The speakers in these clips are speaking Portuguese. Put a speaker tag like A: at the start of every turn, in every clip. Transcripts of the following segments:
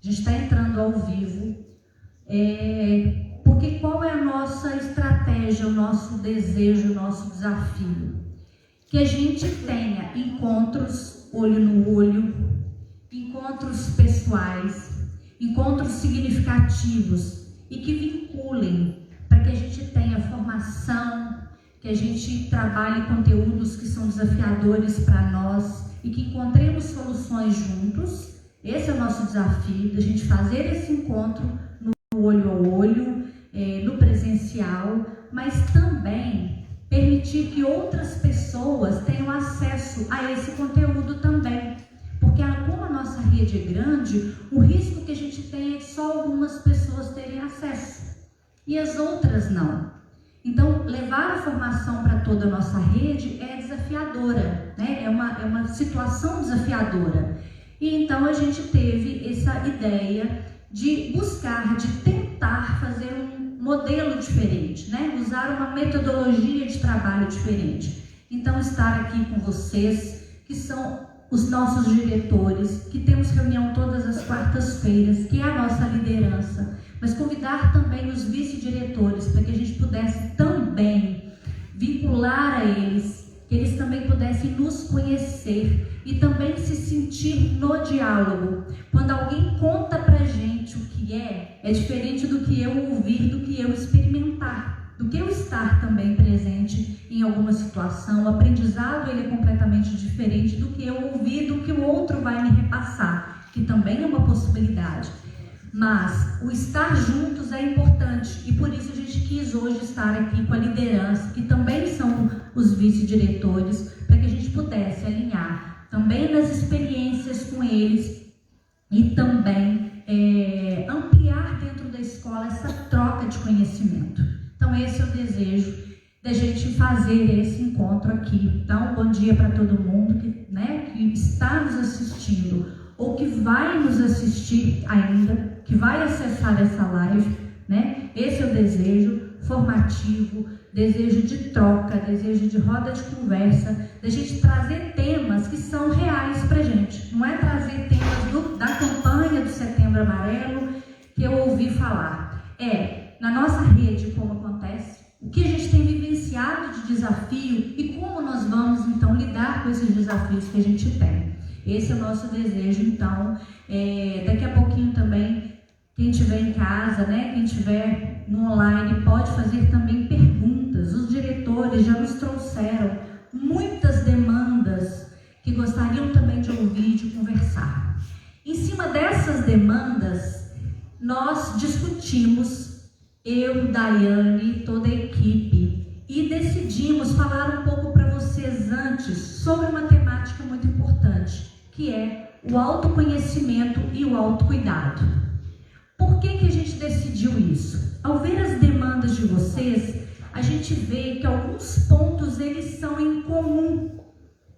A: A gente está entrando ao vivo, porque qual é a nossa estratégia, o nosso desejo, o nosso desafio? Que a gente tenha encontros olho no olho, encontros pessoais, encontros significativos e que vinculem, para que a gente tenha formação, que a gente trabalhe conteúdos que são desafiadores para nós e que encontremos soluções juntos. Esse é o nosso desafio, da gente fazer esse encontro no olho a olho, no presencial, mas também permitir que outras pessoas tenham acesso a esse conteúdo também. Porque como a nossa rede é grande, o risco que a gente tem é de só algumas pessoas terem acesso e as outras não. Então, levar a formação para toda a nossa rede é desafiadora, né? É uma situação desafiadora. E então a gente teve essa ideia de buscar, de tentar fazer um modelo diferente, né? Usar uma metodologia de trabalho diferente. Então, estar aqui com vocês, que são os nossos diretores, que temos reunião todas as quartas-feiras, que é a nossa liderança, mas convidar também os vice-diretores para que a gente pudesse também vincular a eles, que eles também pudessem nos conhecer e também se sentir no diálogo. Quando alguém conta pra gente o que é diferente do que eu ouvir, do que eu experimentar, do que eu estar também presente em alguma situação. O aprendizado ele é completamente diferente do que eu ouvir, do que o outro vai me repassar, que também é uma possibilidade. Mas o estar juntos é importante e por isso a gente quis hoje estar aqui com a liderança, que também são os vice-diretores, para que a gente pudesse alinhar também nas experiências com eles e também ampliar dentro da escola essa troca de conhecimento. Então esse é o desejo da gente fazer esse encontro aqui. Então, bom dia para todo mundo que está nos assistindo ou que vai nos assistir ainda, que vai acessar essa live, né? Esse é o desejo formativo, desejo de troca, desejo de roda de conversa, da gente trazer temas que são reais pra gente. Não é trazer temas da campanha do Setembro Amarelo que eu ouvi falar. Na nossa rede como acontece, o que a gente tem vivenciado de desafio e como nós vamos então lidar com esses desafios que a gente tem. Esse é o nosso desejo, então, daqui a pouquinho também, quem estiver em casa, né, quem estiver no online, pode fazer também perguntas. Os diretores já nos trouxeram muitas demandas que gostariam também de ouvir, de conversar. Em cima dessas demandas, nós discutimos, eu, Daiane, toda a equipe, e decidimos falar um pouco para vocês antes sobre uma temática muito importante, que é o autoconhecimento e o autocuidado. Por que a gente decidiu isso? Ao ver as demandas de vocês, a gente vê que alguns pontos eles são em comum,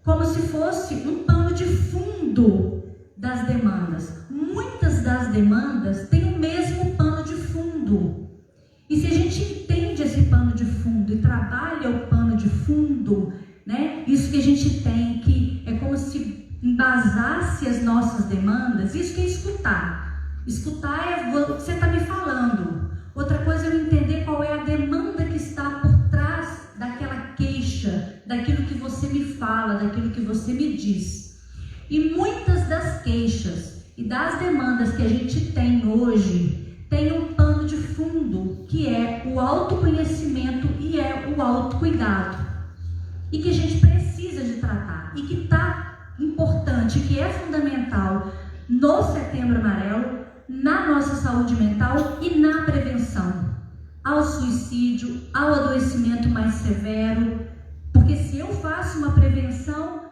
A: como se fosse um pano de fundo das demandas. Muitas das demandas têm o mesmo pano de fundo. E se a gente entende esse pano de fundo e trabalha o pano de fundo, né, isso que a gente tem, que é como se embasasse as nossas demandas, isso que é escutar. Escutar é o que você está me falando. Outra coisa é eu entender qual é a demanda que está por trás daquela queixa, daquilo que você me fala, daquilo que você me diz. E muitas das queixas e das demandas que a gente tem hoje tem um pano de fundo, que é o autoconhecimento e é o autocuidado. E que a gente precisa de tratar. E que está importante, que é fundamental no Setembro Amarelo, na nossa saúde mental e na prevenção ao suicídio, ao adoecimento mais severo, porque se eu faço uma prevenção,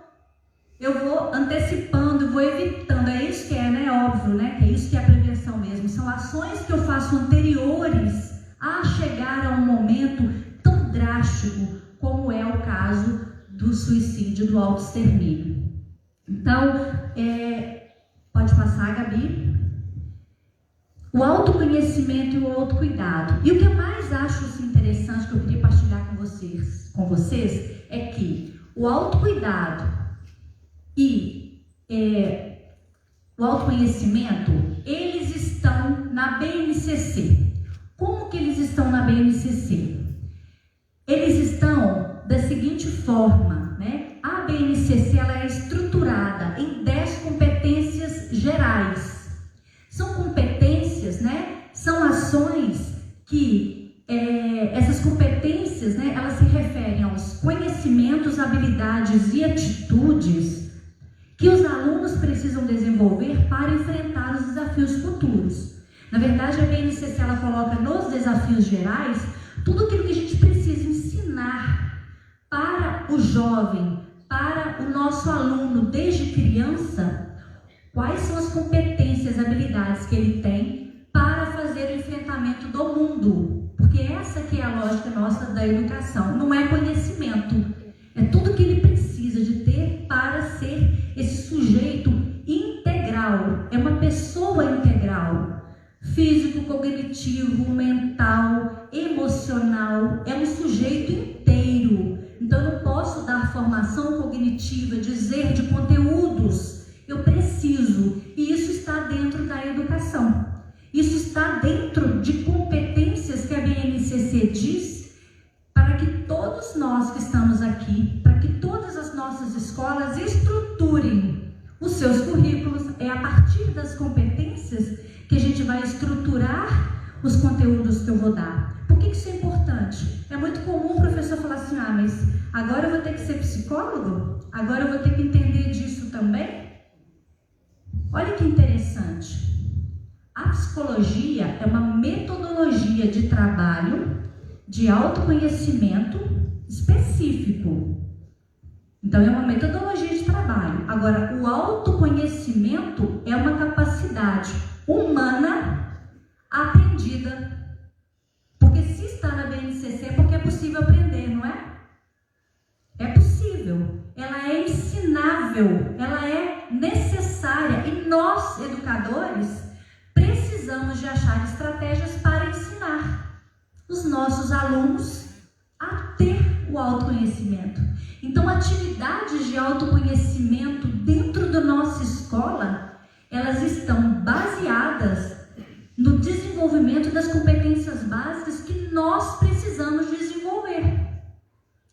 A: eu vou antecipando, vou evitando, é isso que é, né? Óbvio, né? Que é isso que é a prevenção mesmo, são ações que eu faço anteriores a chegar a um momento tão drástico como é o caso do suicídio, do autoextermínio. Então, pode passar, Gabi. O autoconhecimento e o autocuidado. E o que eu mais acho interessante, que eu queria partilhar com vocês é que o autocuidado e o autoconhecimento, eles BNCC. Como que eles estão na BNCC? Eles estão da seguinte forma, né? A BNCC ela é estruturada em 10 competências gerais. São competências, né? São ações que essas competências, né? Elas se referem aos conhecimentos, habilidades e atitudes que os alunos precisam desenvolver para enfrentar os desafios futuros. Na verdade, a BNCC ela coloca nos desafios gerais tudo aquilo que a gente precisa ensinar para o jovem, para o nosso aluno desde criança, quais são as competências, habilidades que ele tem para fazer o enfrentamento do mundo. Porque essa que é a lógica nossa da educação, não é conhecimento, é tudo que ele precisa de ter para ser esse sujeito integral, é uma pessoa integral, físico, cognitivo, mental, emocional, é um sujeito inteiro. Então eu não posso dar formação cognitiva, dizer de conteúdos, eu preciso, e isso está dentro da educação. Isso está dentro de competências que a BNCC diz para que todos nós que estamos aqui, para que todas as nossas escolas estruturem os seus currículos. É a partir das competências que a gente vai estruturar os conteúdos que eu vou dar. Por que isso é importante? É muito comum o professor falar assim, mas agora eu vou ter que ser psicólogo? Agora eu vou ter que entender disso também? Olha que interessante. A psicologia é uma metodologia de trabalho, de autoconhecimento específico. Então, é uma metodologia de trabalho. Agora, o autoconhecimento é uma capacidade humana aprendida. Porque se está na BNCC é porque é possível aprender, não é? É possível. Ela é ensinável, ela é necessária. E nós, educadores, precisamos de achar estratégias para ensinar os nossos alunos a ter o autoconhecimento. Então, atividades de autoconhecimento dentro da nossa escola, elas estão baseadas no desenvolvimento das competências básicas que nós precisamos desenvolver.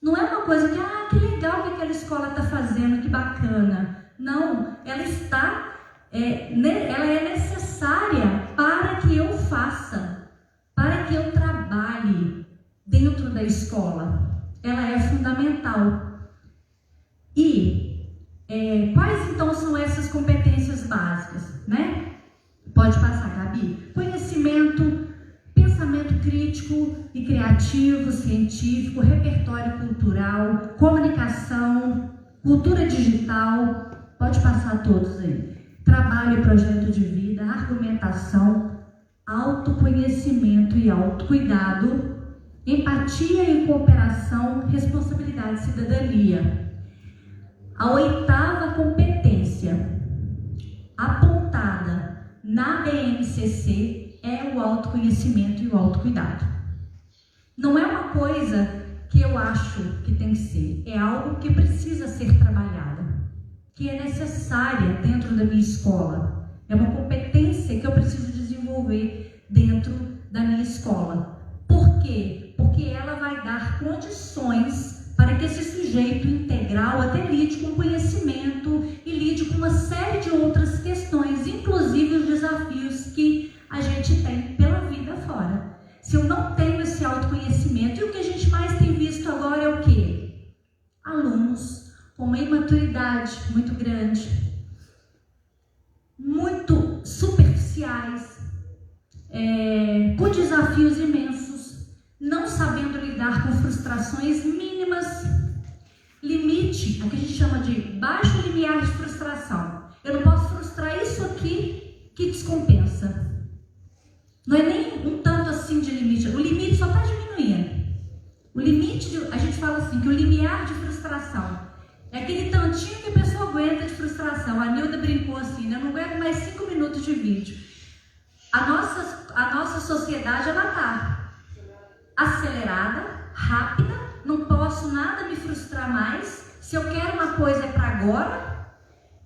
A: Não é uma coisa que legal que aquela escola está fazendo, que bacana. Não, ela ela é necessária para que eu faça, para que eu trabalhe dentro da escola. Ela é fundamental. E quais então são essas competências básicas, né? Pode passar, Gabi. Conhecimento, pensamento crítico e criativo, científico, repertório cultural, comunicação, cultura digital. Pode passar todos aí. Trabalho e projeto de vida, argumentação, autoconhecimento e autocuidado, empatia e cooperação, responsabilidade e cidadania. A 8ª competência apontada na BNCC é o autoconhecimento e o autocuidado. Não é uma coisa que eu acho que tem que ser, é algo que precisa ser trabalhado, que é necessária dentro da minha escola. É uma competência que eu preciso desenvolver dentro da minha escola. Por quê? Porque ela vai dar condições para que esse sujeito integral até lide com conhecimento e lide com uma série de outras questões, inclusive os desafios que a gente tem pela vida fora. Se eu não tenho esse autoconhecimento, e o que a gente mais tem visto agora é o quê? Alunos com uma imaturidade muito grande, muito superficiais, com desafios imensos, não sabendo lidar com frustrações mínimas, limite, o que a gente chama de baixo limiar de frustração. Eu não posso frustrar isso aqui que descompensa. Não é nem um tanto assim de limite, o limite só está diminuindo. O limite, a gente fala assim, que o limiar de frustração é aquele tantinho que a pessoa aguenta de frustração. A Nilda brincou assim, eu não aguento mais 5 minutos de vídeo. A nossa sociedade, ela está acelerada, rápida, não posso nada me frustrar mais. Se eu quero uma coisa é para agora,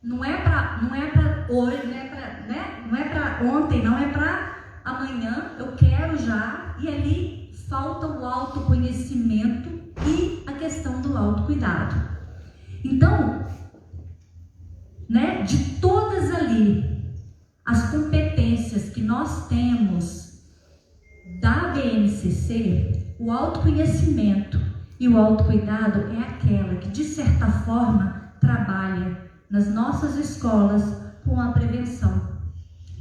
A: não é para hoje, não é para ontem, não é para amanhã. amanhã eu quero já, e ali falta o autoconhecimento e a questão do autocuidado. Então, né, de todas ali, as competências que nós temos da BNCC, o autoconhecimento e o autocuidado é aquela que, de certa forma, trabalha nas nossas escolas com a prevenção.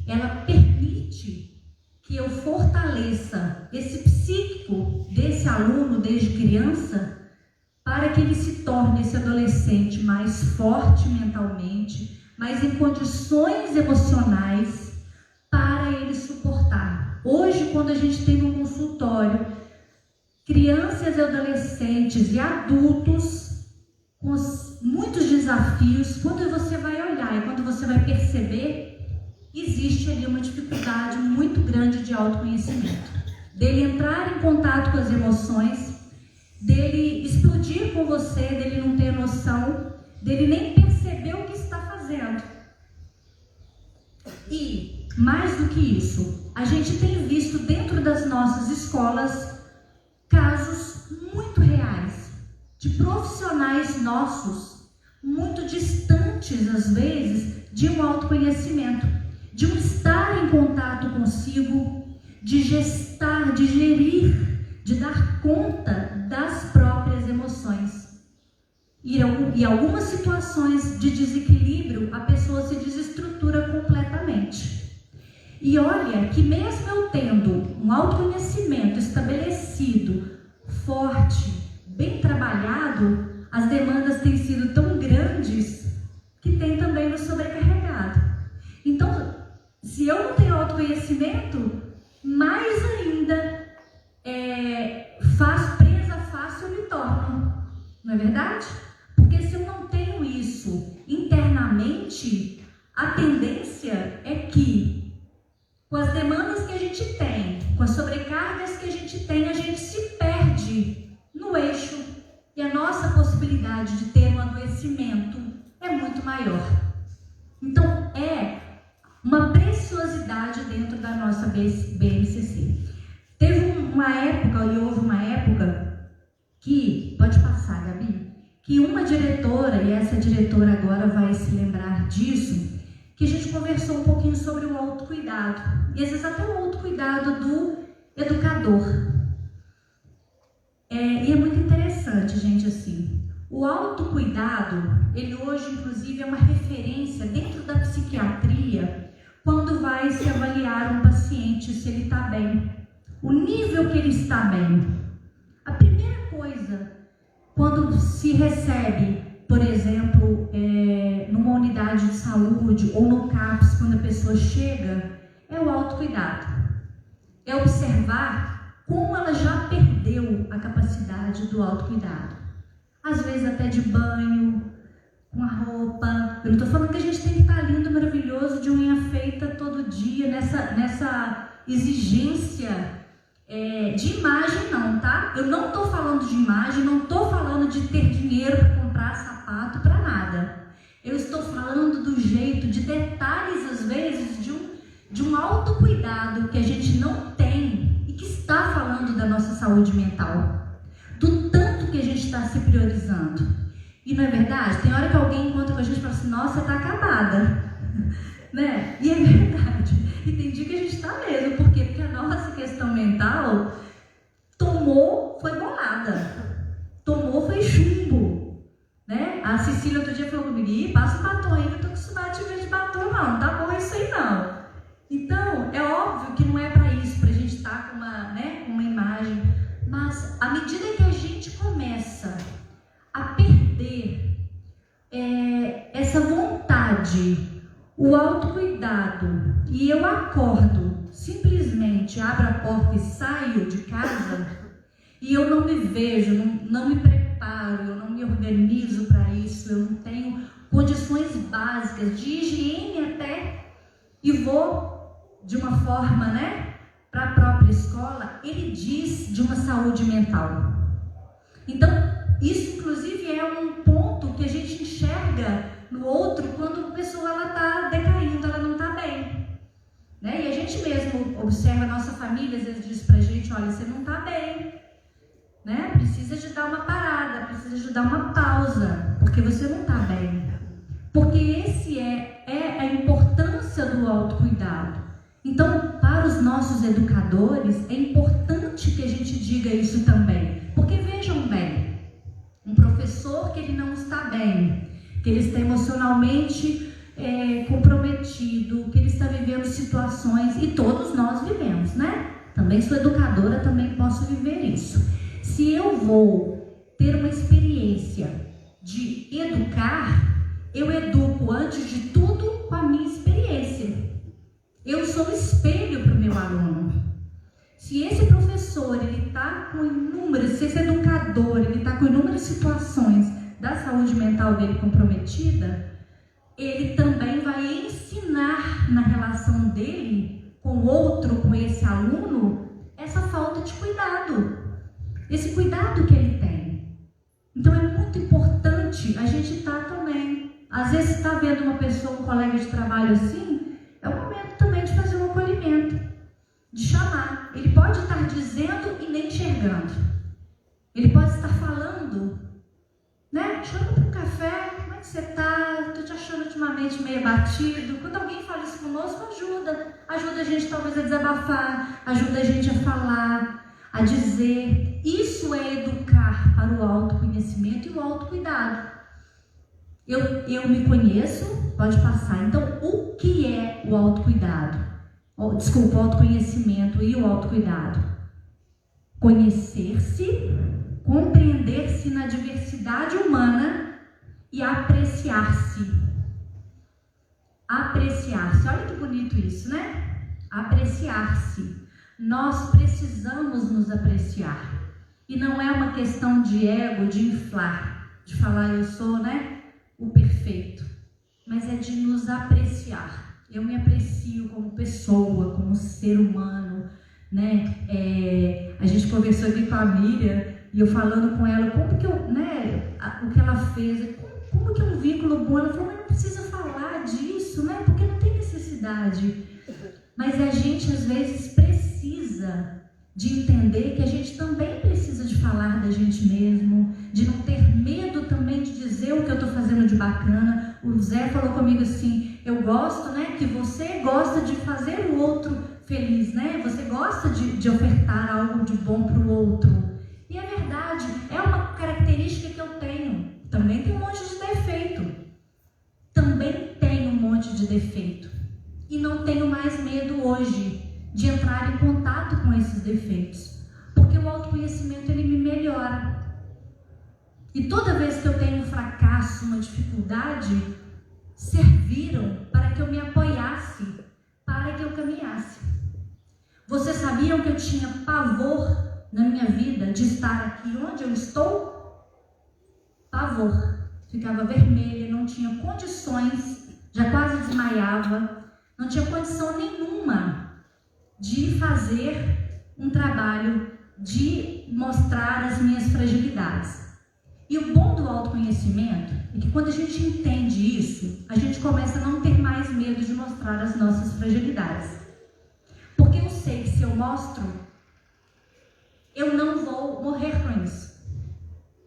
A: Ela permite que eu fortaleça esse psíquico desse aluno desde criança, para que ele se torne esse adolescente mais forte mentalmente, mais em condições emocionais para ele suportar. Hoje, quando a gente tem no consultório crianças e adolescentes e adultos com muitos desafios, quando você vai olhar e quando você vai perceber, existe ali uma dificuldade muito grande de autoconhecimento, dele entrar em contato com as emoções, dele explodir com você, dele não ter noção, dele nem perceber o que está fazendo. E, mais do que isso, a gente tem visto dentro das nossas escolas casos muito reais, de profissionais nossos, muito distantes às vezes de um autoconhecimento, de um estar em contato consigo, de gestar, de gerir, de dar conta das próprias emoções. E em algumas situações de desequilíbrio, a pessoa se desestrutura completamente. E olha que mesmo eu tendo um autoconhecimento estabelecido, forte, bem trabalhado, as demandas têm sido tão grandes que tem também nos sobrecarregado. Então, se eu não tenho autoconhecimento, mais ainda presa fácil eu me torno, não é verdade? Porque se eu não tenho isso internamente, a tendência é que, com as demandas que a gente tem, com as sobrecargas que a gente se perde no eixo, e a nossa possibilidade de ter um adoecimento é muito maior. Então, é uma preciosidade dentro da nossa BNCC. Houve uma época que, pode passar, Gabi, que uma diretora, e essa diretora agora vai se lembrar disso, que a gente conversou um pouquinho sobre o autocuidado, e às vezes até o autocuidado do educador. E é muito interessante, gente, assim, o autocuidado, ele hoje, inclusive, é uma referência dentro da psiquiatria, quando vai se avaliar um paciente, se ele está bem, o nível que ele está bem. A primeira coisa, quando se recebe, por exemplo, numa unidade de saúde ou no CAPS, quando a pessoa chega, é o autocuidado. É observar como ela já perdeu a capacidade do autocuidado. Às vezes até de banho, com a roupa. Eu não estou falando que a gente tem que estar lindo, maravilhoso, de unha feita todo dia, nessa exigência de imagem, não, tá? Eu não estou falando de imagem, não estou falando de ter dinheiro para comprar sapato, para nada. Eu estou falando do jeito, de detalhes, às vezes, de um autocuidado que a gente não tem e que está falando da nossa saúde mental, do tanto que a gente está se priorizando. E não é verdade? Tem hora que alguém encontra com a gente e fala assim, nossa, você está acabada. Né? E é verdade. E tem dia que a gente está mesmo. Por quê? Porque a nossa questão mental foi bolada. Foi chumbo. Né? A Cecília outro dia falou comigo, passa o batom aí, que eu estou acostumada de ver de batom, não tá bom isso aí não. Então, é óbvio que não é para isso, para a gente estar com uma imagem, mas à medida que a gente começa a perder essa vontade, o autocuidado, e eu acordo, simplesmente abro a porta e saio de casa, e eu não me vejo, não me preparo, eu não me organizo para isso, eu não tenho condições básicas de higiene até, e vou de uma forma, para a própria escola, ele diz de uma saúde mental. Então, isso inclusive é um ponto que a gente enxerga no outro quando a pessoa está decaindo, ela não está bem. E a gente gente mesmo observa a nossa família, às vezes diz pra gente, olha, você não tá bem, né? Precisa de dar uma parada, precisa de dar uma pausa, porque você não tá bem. Porque esse é a importância do autocuidado. Então, para os nossos educadores, é importante que a gente diga isso também. Porque vejam bem, um professor que ele não está bem, que ele está emocionalmente comprometido, que ele está vivendo situações, e todos nós vivemos, né? Também sou educadora, também posso viver isso. Se eu vou ter uma experiência de educar, eu educo antes de tudo com a minha experiência. Eu sou espelho para o meu aluno. Se esse professor ele está com inúmeras, se esse educador ele está com inúmeras situações da saúde mental dele comprometida, ele também vai ensinar na relação dele com o outro, com esse aluno, essa falta de cuidado, esse cuidado que ele tem. Então é muito importante a gente estar também. Às vezes está vendo uma pessoa, um colega de trabalho assim, é o momento também de fazer um acolhimento, de chamar. Ele pode estar dizendo e nem enxergando. Ele pode estar falando, né? Chama para um café, como é que você está? Estou te achando ultimamente meio abatido. Quando alguém fala isso conosco, ajuda a gente talvez a desabafar, ajuda a gente a falar, a dizer. Isso é educar para o autoconhecimento e o autocuidado. Eu me conheço, pode passar. Então, o que é o autocuidado? O autoconhecimento e o autocuidado. Conhecer-se, compreender-se na diversidade humana e apreciar-se. Apreciar-se, olha que bonito isso, né? Apreciar-se. Nós precisamos nos apreciar. E não é uma questão de ego, de inflar, de falar eu sou, né? O perfeito, mas é de nos apreciar. Eu me aprecio como pessoa, como ser humano, né? A gente conversou aqui com a Miriam e eu falando com ela como que eu, né? O que ela fez, como que é um vínculo bom. Ela falou, mas não precisa falar disso, né? Porque não tem necessidade. Mas a gente às vezes precisa de entender que a gente também precisa de falar da gente mesmo, de não ter medo também de dizer o que eu estou fazendo de bacana. O Zé falou comigo assim, eu gosto, né, que você gosta de fazer o outro feliz, né? Você gosta de ofertar algo de bom para o outro. E é verdade, é uma característica que eu tenho. Também tem um monte de defeito. Também tenho um monte de defeito. E não tenho mais medo hoje de entrar em contato com esses defeitos, porque o autoconhecimento ele me melhora. E toda vez que eu tenho um fracasso, uma dificuldade, serviram para que eu me apoiasse, para que eu caminhasse. Vocês sabiam que eu tinha pavor na minha vida de estar aqui onde eu estou? Pavor. Ficava vermelha, não tinha condições, já quase desmaiava, não tinha condição nenhuma de fazer um trabalho, de mostrar as minhas fragilidades. E o bom do autoconhecimento é que quando a gente entende isso, a gente começa a não ter mais medo de mostrar as nossas fragilidades. Porque eu sei que se eu mostro, eu não vou morrer com isso,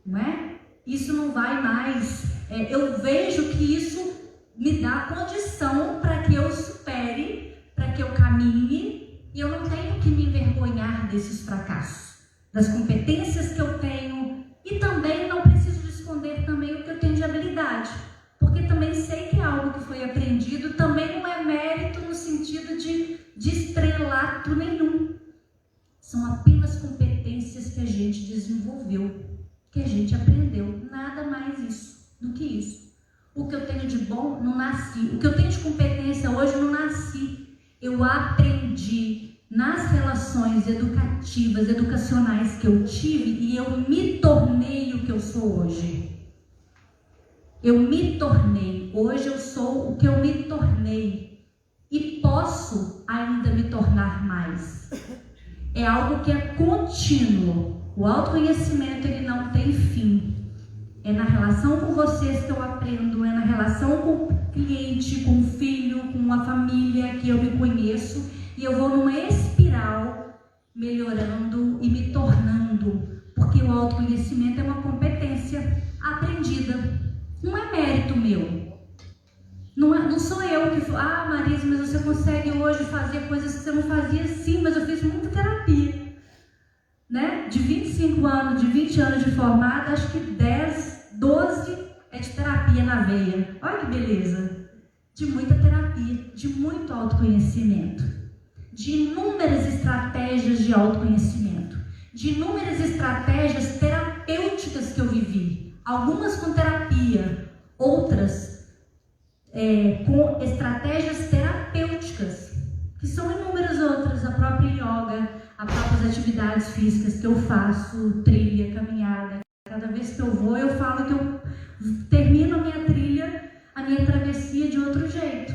A: não é? Isso não vai mais, eu vejo que isso me dá condição para que eu supere, para que eu caminhe. E eu não tenho que me envergonhar desses fracassos, das competências que eu tenho, e também não preciso de esconder também o que eu tenho de habilidade, porque também sei que é algo que foi aprendido, também não é mérito no sentido de estrelato nenhum. São apenas competências que a gente desenvolveu, que a gente aprendeu, nada mais isso do que isso. O que eu tenho de bom, não nasci. O que eu tenho de competência hoje, não nasci. Eu aprendi nas relações educativas, educacionais que eu tive, e eu me tornei o que eu sou hoje. Eu me tornei. Hoje eu sou o que eu me tornei. E posso ainda me tornar mais. É algo que é contínuo. O autoconhecimento, ele não tem fim. É na relação com vocês que eu aprendo, é na relação com o cliente, com o filho, com a família que eu me conheço, E eu vou numa espiral melhorando e me tornando, porque o autoconhecimento é uma competência aprendida. Não é mérito meu. Não sou eu que falo, Marisa, mas você consegue hoje fazer coisas que você não fazia. Sim, mas eu fiz muita terapia. Né? De 25 anos, de 20 anos de formada, acho que 10, 12 é de terapia na veia. Olha que beleza. De muita terapia, de muito autoconhecimento. De inúmeras estratégias de autoconhecimento. De inúmeras estratégias terapêuticas que eu vivi. Algumas com terapia, outras com estratégias terapêuticas, que são inúmeras outras, a própria yoga, as próprias atividades físicas que eu faço, trilha, caminhada. Cada vez que eu vou, eu falo que eu termino a minha trilha, a minha travessia de outro jeito,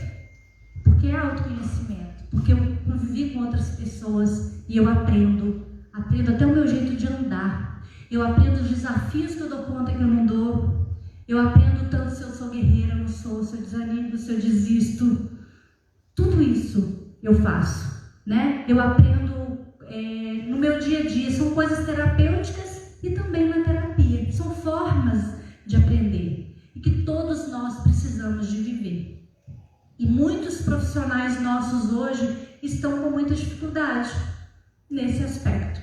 A: porque é autoconhecimento, porque eu convivi com outras pessoas e eu aprendo até o meu jeito de andar, eu aprendo os desafios que eu dou conta que eu não dou. Eu aprendo tanto se eu sou guerreira, não sou, se eu desanimo, se eu desisto. Tudo isso eu faço, né? Eu aprendo no meu dia a dia. São coisas terapêuticas e também na terapia. São formas de aprender e que todos nós precisamos de viver. E muitos profissionais nossos hoje estão com muita dificuldade nesse aspecto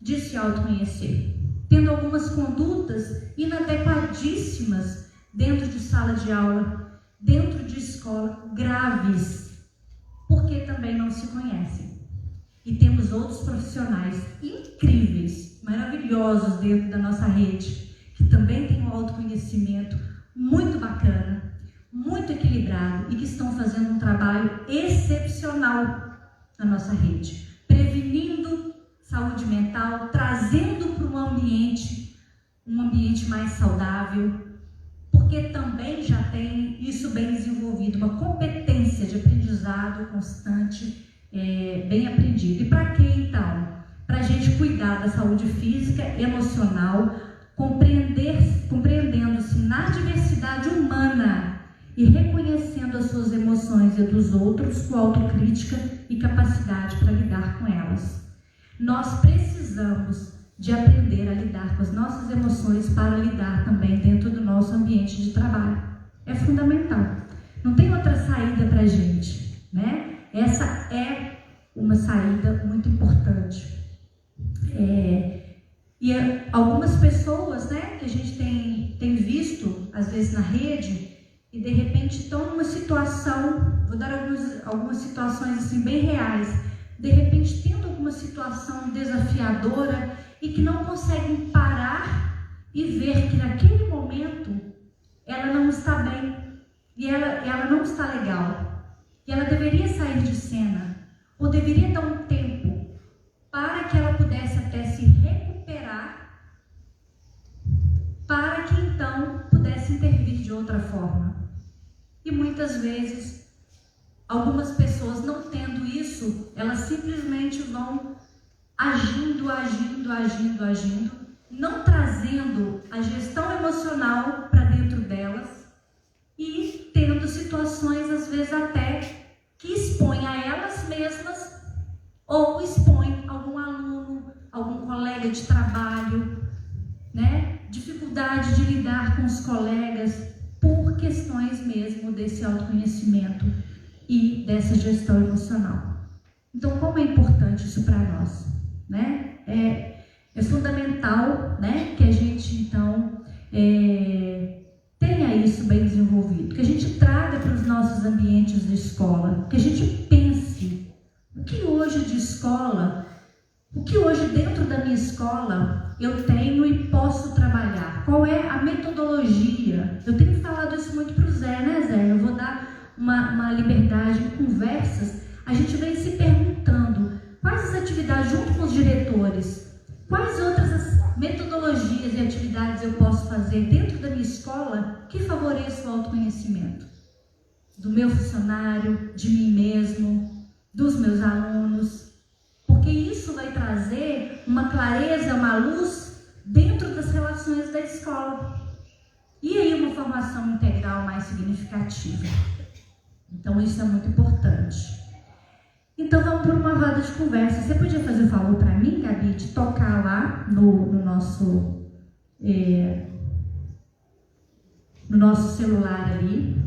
A: de se autoconhecer, tendo algumas condutas inadequadíssimas dentro de sala de aula, dentro de escola, graves, porque também não se conhecem. E temos outros profissionais incríveis, maravilhosos dentro da nossa rede, que também têm um autoconhecimento muito bacana, muito equilibrado e que estão fazendo um trabalho excepcional na nossa rede, prevenindo saúde mental, trazendo para um ambiente mais saudável, porque também já tem isso bem desenvolvido, uma competência de aprendizado constante, bem aprendido. E para quê então? Para a gente cuidar da saúde física, emocional, compreendendo-se na diversidade humana e reconhecendo as suas emoções e dos outros com autocrítica e capacidade para lidar com elas. Nós precisamos de aprender a lidar com as nossas emoções para lidar também dentro do nosso ambiente de trabalho. É fundamental. Não tem outra saída para a gente, né? Essa é uma saída muito importante. E algumas pessoas, né, que a gente tem visto, às vezes na rede, e de repente estão numa situação, vou dar algumas situações assim bem reais, de repente tendo alguma situação desafiadora e que não conseguem parar e ver que naquele momento ela não está bem e ela não está legal e ela deveria sair de cena ou deveria dar um tempo para que ela pudesse até se recuperar, para que então pudesse intervir de outra forma. E muitas vezes algumas pessoas, não tendo isso, elas simplesmente vão agindo, não trazendo a gestão emocional para dentro delas e tendo situações, às vezes até, que expõem a elas mesmas ou expõem algum aluno, algum colega de trabalho, né? Dificuldade de lidar com os colegas por questões mesmo desse autoconhecimento e dessa gestão emocional. Então, como é importante isso para nós, né? É fundamental, né, que a gente, então, tenha isso bem desenvolvido, que a gente traga para os nossos ambientes de escola, que a gente pense o que hoje de escola, o que hoje dentro da minha escola eu tenho e posso trabalhar, qual é a metodologia. Eu tenho falado isso muito para o Zé, né, Zé? Eu vou dar uma liberdade em conversas, a gente vem se perguntando quais as atividades, junto com os diretores, quais outras metodologias e atividades eu posso fazer dentro da minha escola que favoreçam o autoconhecimento do meu funcionário, de mim mesmo, dos meus alunos, porque isso vai trazer uma clareza, uma luz dentro das relações da escola e aí uma formação integral mais significativa. Então isso é muito importante. Então vamos para uma roda de conversa. Você podia fazer um favor para mim, Gabi, de tocar lá no nosso celular ali,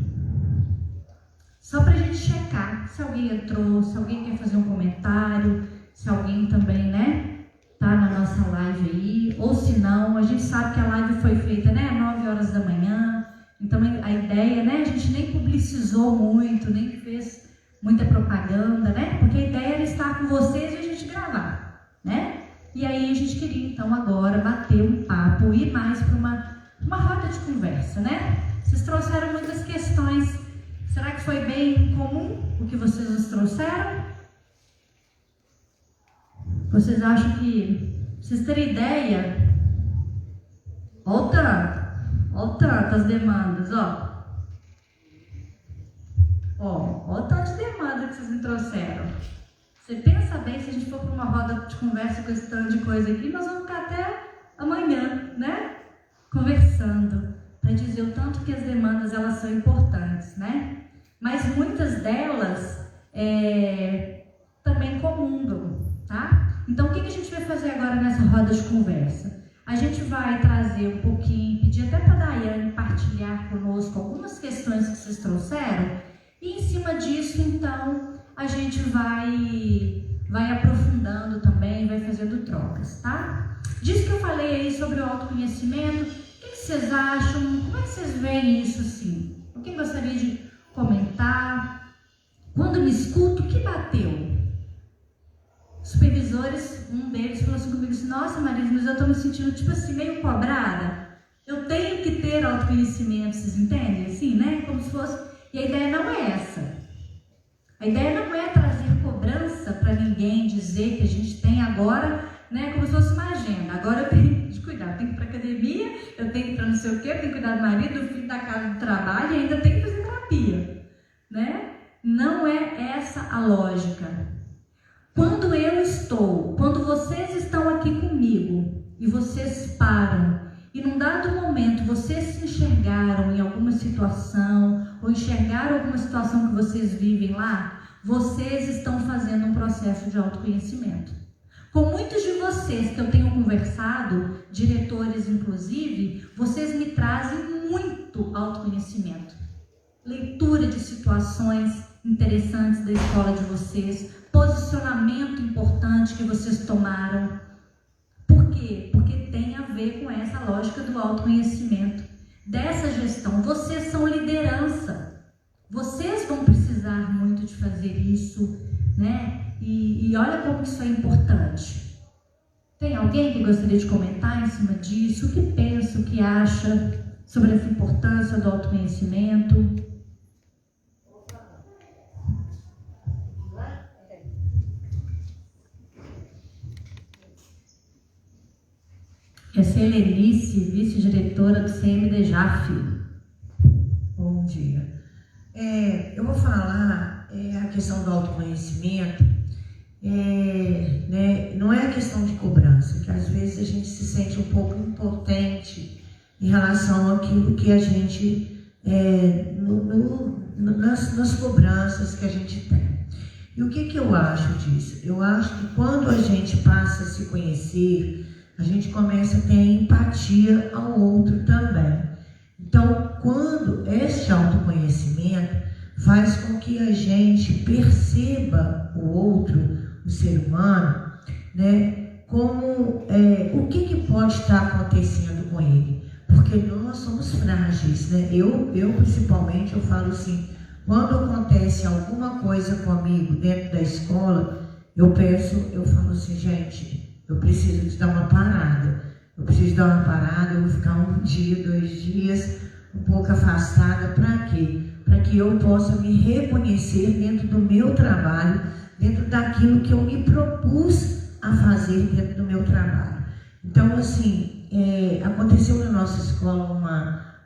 A: só para a gente checar se alguém entrou, se alguém quer fazer um comentário, se alguém também, né, tá na nossa live aí, ou se não, a gente sabe que a live foi feita, né, 9 horas da manhã, então a ideia, né, a gente nem publicizou muito, nem fez muita propaganda, né, porque a ideia era estar com vocês e a gente gravar, né, e aí a gente queria então agora bater um papo, ir mais para uma roda de conversa, né, vocês trouxeram muitas questões. Será que foi bem comum o que vocês nos trouxeram? Vocês acham que, vocês terem ideia, olha o tanto as demandas, olha o tanto de demanda que vocês me trouxeram. Você pensa bem, se a gente for para uma roda de conversa com esse tanto de coisa aqui, nós vamos ficar até amanhã, né? Conversando, para dizer o tanto que as demandas elas são importantes, né? Mas muitas delas também comungam, tá? Então, o que a gente vai fazer agora nessa roda de conversa? A gente vai trazer um pouquinho, pedir até para a Daiane partilhar conosco algumas questões que vocês trouxeram, e em cima disso, então, a gente vai aprofundando também, vai fazendo trocas, tá? Disso que eu falei aí sobre o autoconhecimento, o que vocês acham? Como é que vocês veem isso assim? Quem gostaria de comentar? Quando me escuto, o que bateu? Supervisores, um deles falou assim comigo, assim, nossa Marisa, mas eu estou me sentindo tipo assim, meio cobrada. Eu tenho que ter autoconhecimento, vocês entendem? Assim, né? Como se fosse... E a ideia não é essa. A ideia não é trazer cobrança para ninguém, dizer que a gente tem agora, né, como se fosse uma agenda. Agora eu tenho que cuidar, eu tenho que ir para academia, eu tenho que ir para não sei o quê, eu tenho que cuidar do marido, do filho, da casa, do trabalho e ainda tenho que fazer terapia, né? Não é essa a lógica. Quando vocês estão aqui comigo e vocês param e num dado momento vocês se enxergaram em alguma situação ou enxergaram alguma situação que vocês vivem lá, vocês estão fazendo um processo de autoconhecimento. Com muitos de vocês que eu tenho conversado, diretores inclusive, vocês me trazem muito autoconhecimento. Leitura de situações interessantes da escola de vocês, posicionamento importante que vocês tomaram. Por quê? Porque tem a ver com essa lógica do autoconhecimento, dessa gestão. Vocês são liderança. Vocês vão precisar muito de fazer isso, né? E olha como isso é importante. Tem alguém que gostaria de comentar em cima disso? O que pensa, o que acha sobre essa importância do autoconhecimento? Essa é a Helenice, vice-diretora do CMDJAF.
B: Bom dia. Eu vou falar a questão do autoconhecimento, né, não é a questão de cobrança, que às vezes a gente se sente um pouco impotente em relação àquilo que a gente, nas cobranças que a gente tem. E o que eu acho disso? Eu acho que quando a gente passa a se conhecer, a gente começa a ter empatia ao outro também. Então, quando este autoconhecimento faz com que a gente perceba o outro, o ser humano, né, como o que pode estar acontecendo com ele. Porque nós somos frágeis, né? Eu principalmente, eu falo assim, quando acontece alguma coisa comigo dentro da escola, eu falo assim, gente, eu preciso de dar uma parada. Eu vou ficar 1 dia, 2 dias, um pouco afastada. Para quê? Para que eu possa me reconhecer dentro do meu trabalho, dentro daquilo que eu me propus a fazer dentro do meu trabalho. Então, assim, aconteceu na nossa escola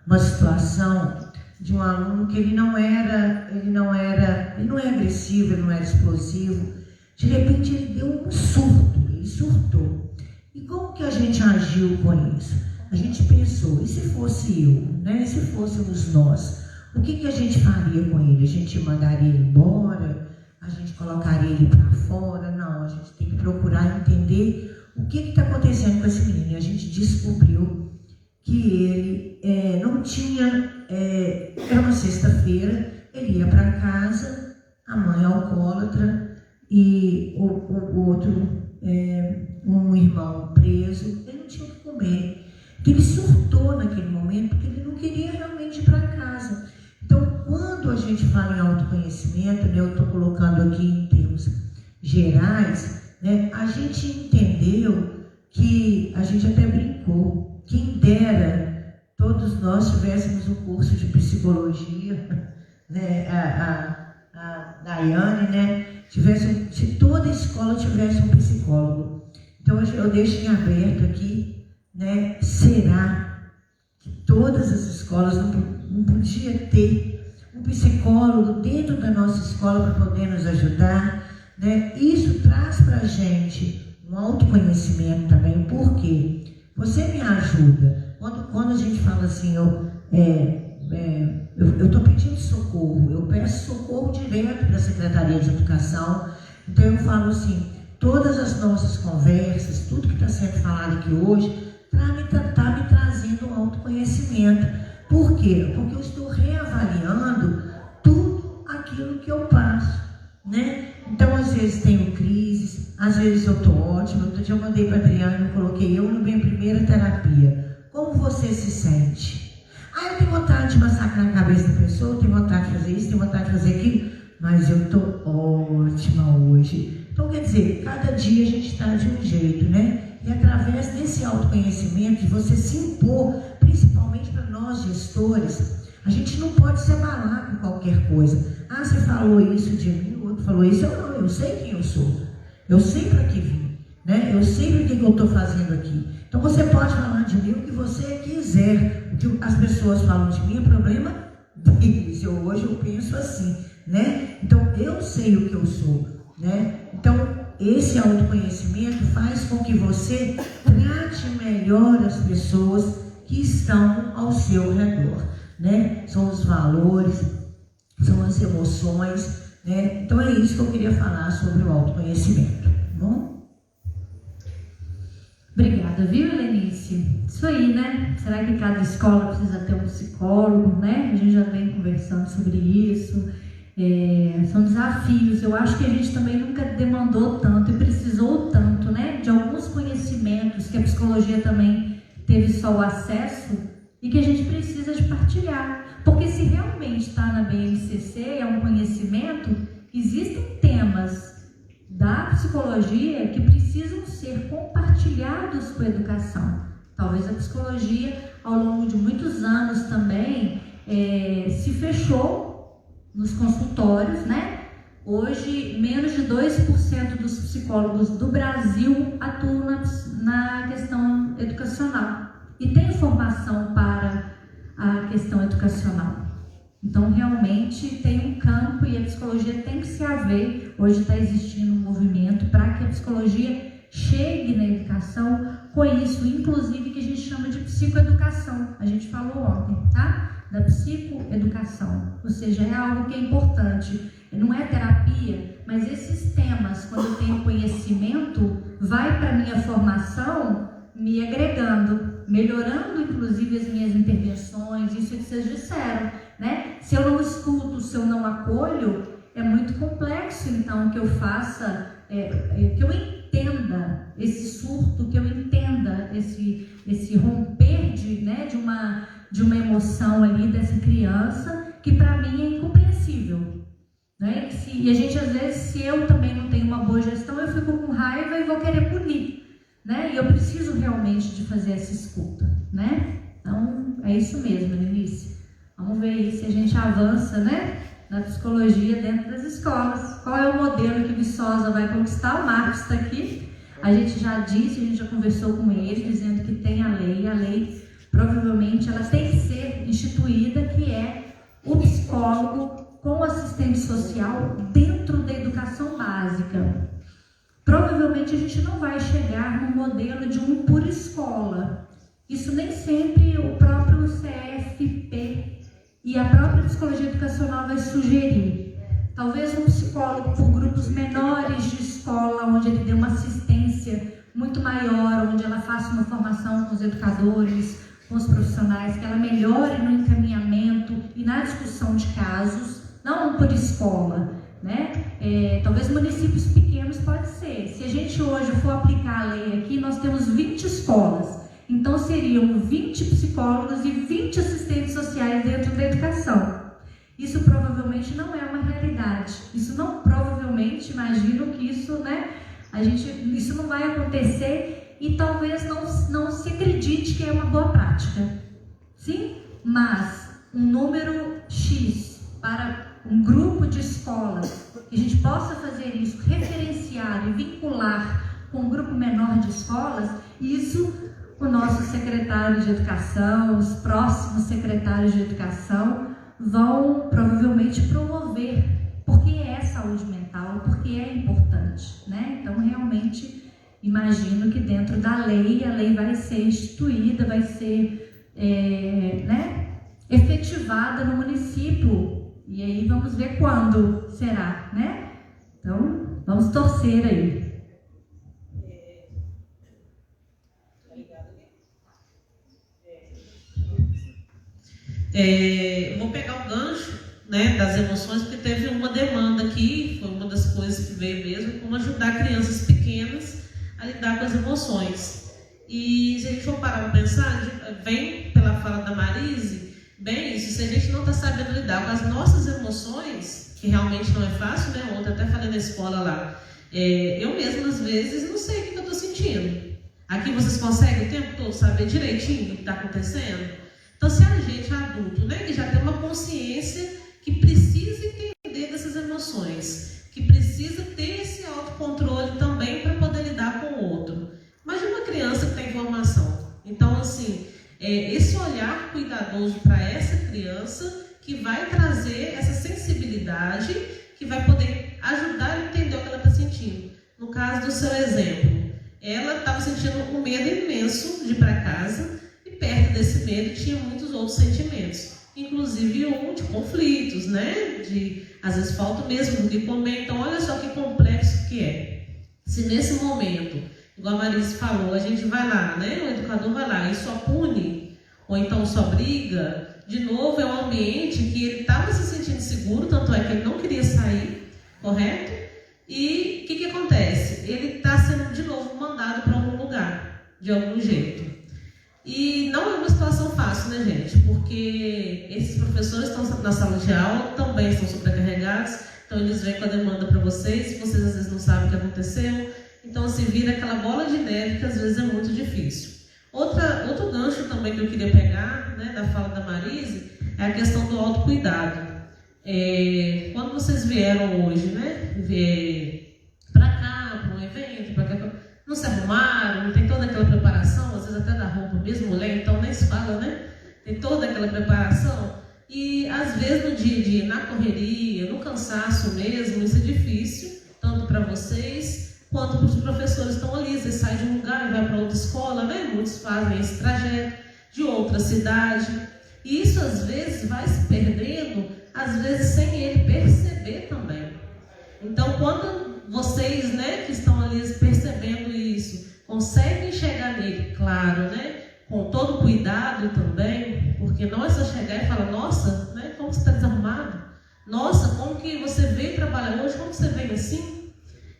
B: uma situação de um aluno que ele não é agressivo, ele não era explosivo. De repente ele deu um surto, ele surtou. E como que a gente agiu com isso? A gente pensou, e se fosse eu, né? E se fôssemos nós? O que a gente faria com ele? A gente mandaria ele embora? a gente colocaria ele para fora. Não, a gente tem que procurar entender o que está acontecendo com esse menino. E a gente descobriu que ele não tinha, era uma sexta-feira, ele ia para casa, a mãe alcoólatra e o outro, um irmão preso, ele não tinha o que comer. Então ele surtou naquele momento porque ele não queria realmente ir para casa. Então, quando a gente fala em autoconhecimento, né, eu estou colocando aqui em termos gerais, né, a gente entendeu que, a gente até brincou, quem dera todos nós tivéssemos um curso de psicologia, né, a Daiane, né, se toda a escola tivesse um psicólogo. Então, eu deixo em aberto aqui, né, será que todas as escolas não podia ter um psicólogo dentro da nossa escola para poder nos ajudar, né? Isso traz para a gente um autoconhecimento também. Por quê? Você me ajuda. Quando a gente fala assim, eu estou pedindo socorro, eu peço socorro direto para a Secretaria de Educação. Então eu falo assim, todas as nossas conversas, tudo que está sendo falado aqui hoje, está me trazendo um autoconhecimento. Por quê? Porque eu estou reavaliando tudo aquilo que eu passo, né? Então, às vezes tenho crises, às vezes eu estou ótima. Outro dia eu mandei para a Adriana, eu coloquei eu na minha primeira terapia. Como você se sente? Eu tenho vontade de massacrar a cabeça da pessoa, eu tenho vontade de fazer isso, tenho vontade de fazer aquilo, mas eu estou ótima hoje. Então, quer dizer, cada dia a gente está de um jeito, né? E através desse autoconhecimento, de você se impor, principalmente para nós gestores, a gente não pode se abalar com qualquer coisa. Você falou isso de mim, o outro falou isso. Eu sei quem eu sou. Eu sei para que vim, né? Eu sei o que eu estou fazendo aqui. Então você pode falar de mim o que você quiser. O que as pessoas falam de mim é problema deles. Hoje eu penso assim, né? Então eu sei o que eu sou, né? Então esse autoconhecimento faz com que você trate melhor as pessoas que estão ao seu redor, né? São os valores, são as emoções, né? Então é isso que eu queria falar sobre o autoconhecimento, tá bom?
A: Obrigada, viu, Helenice? Isso aí, né? Será que cada escola precisa ter um psicólogo, né? A gente já vem conversando sobre isso. São desafios. Eu acho que a gente também nunca demandou tanto e precisou tanto, né, de alguns conhecimentos que a psicologia também teve só o acesso e que a gente precisa de partilhar. Porque se realmente está na BNCC, é um conhecimento, existem temas da psicologia que precisam ser compartilhados com a educação. Talvez a psicologia, ao longo de muitos anos também, se fechou nos consultórios, né? Hoje, menos de 2% dos psicólogos do Brasil atuam na questão educacional e tem formação para a questão educacional. Então, realmente, tem um campo e a psicologia tem que se haver. Hoje está existindo um movimento para que a psicologia chegue na educação com isso, inclusive que a gente chama de psicoeducação. A gente falou ontem, tá? Da psicoeducação, ou seja, é algo que é importante, não é terapia, mas esses temas, quando eu tenho conhecimento, vai para a minha formação me agregando, melhorando inclusive as minhas intervenções, isso que vocês disseram, né? Se eu não escuto, se eu não acolho, é muito complexo então que eu faça, que eu entenda esse surto, que eu entenda esse romper de uma emoção ali dessa criança que para mim é incompreensível, né? E a gente às vezes, se eu também não tenho uma boa gestão, eu fico com raiva e vou querer punir, né? E eu preciso realmente de fazer essa escuta, né? Então é isso mesmo, Denise. Vamos ver aí se a gente avança, né, na psicologia dentro das escolas. Qual é o modelo que Viçosa vai conquistar? O Marcos está aqui. A gente já disse, a gente já conversou com ele, dizendo que tem a lei provavelmente ela tem que ser instituída, que é o psicólogo com assistente social dentro da educação básica. Provavelmente a gente não vai chegar no modelo de um por escola. Isso nem sempre o próprio CFP e a própria psicologia educacional vai sugerir. Talvez um psicólogo por grupos menores de escola, onde ele dê uma assistência muito maior, onde ela faça uma formação com os educadores, com os profissionais, que ela melhore no encaminhamento e na discussão de casos, não por escola, né? Talvez municípios pequenos pode ser. Se a gente hoje for aplicar a lei aqui, nós temos 20 escolas, então seriam 20 psicólogos e 20 assistentes sociais dentro da educação. Isso provavelmente não é uma realidade. Isso não, provavelmente, imagino que isso, né? Isso não vai acontecer e talvez não se acredite que é uma boa prática. Sim? Mas um número X para um grupo de escolas, que a gente possa fazer isso, referenciar e vincular com um grupo menor de escolas, isso o nosso secretário de educação, os próximos secretários de educação vão provavelmente promover, porque é saúde mental, porque é importante, né? Então, realmente, imagino que dentro da lei, a lei vai ser instituída, vai ser efetivada no município, e aí vamos ver quando será, né? Então, vamos torcer aí.
C: Vou pegar o gancho, né, das emoções, porque teve uma demanda aqui, foi uma das coisas que veio mesmo, como ajudar crianças pequenas a lidar com as emoções. E se a gente for parar para pensar, vem pela fala da Marise, bem isso, se a gente não está sabendo lidar com as nossas emoções, que realmente não é fácil, né? Ontem até falei na escola lá, eu mesma às vezes não sei o que eu estou sentindo. Aqui vocês conseguem o tempo todo saber direitinho o que está acontecendo? Então, se a gente é adulto, né, que já tem uma consciência que precisa entender dessas emoções, que precisa ter esse autocontrole também para poder lidar com o outro. Imagina uma criança que tem informação. Então, assim, esse olhar cuidadoso para essa criança que vai trazer essa sensibilidade, que vai poder ajudar a entender o que ela está sentindo. No caso do seu exemplo, ela estava sentindo um medo imenso de ir para casa, perto desse medo tinha muitos outros sentimentos, inclusive um de conflitos, né? Às vezes falta mesmo do que comer. Então, olha só que complexo que é. Se nesse momento, igual a Marise falou, a gente vai lá, né? O educador vai lá e só pune, ou então só briga, de novo é um ambiente que ele estava se sentindo seguro, tanto é que ele não queria sair, correto? E o que acontece? Ele está sendo de novo mandado para algum lugar, de algum jeito. E não é uma situação fácil, né, gente? Porque esses professores estão na sala de aula, também estão sobrecarregados, então eles vêm com a demanda para vocês às vezes não sabem o que aconteceu. Então, assim, vira aquela bola de neve que às vezes é muito difícil. Outro gancho também que eu queria pegar, né, da fala da Marise, é a questão do autocuidado. Quando vocês vieram hoje, né, para cá, para um evento, para cá, não se arrumaram, não tem toda aquela preparação, às vezes até da roupa mesmo, mulher, então nem se fala, né? Tem toda aquela preparação. E às vezes no dia a dia, na correria, no cansaço mesmo, isso é difícil, tanto para vocês quanto para os professores que estão ali. Você sai de um lugar e vai para outra escola, né? Muitos fazem esse trajeto de outra cidade. E isso às vezes vai se perdendo, às vezes sem ele perceber também. Então, quando vocês, né, que estão ali percebendo isso, conseguem chegar nele, claro, né, com todo cuidado também, porque não é só chegar e falar, nossa, né, como você está desarrumado? Nossa, como que você veio trabalhar hoje, como você veio assim?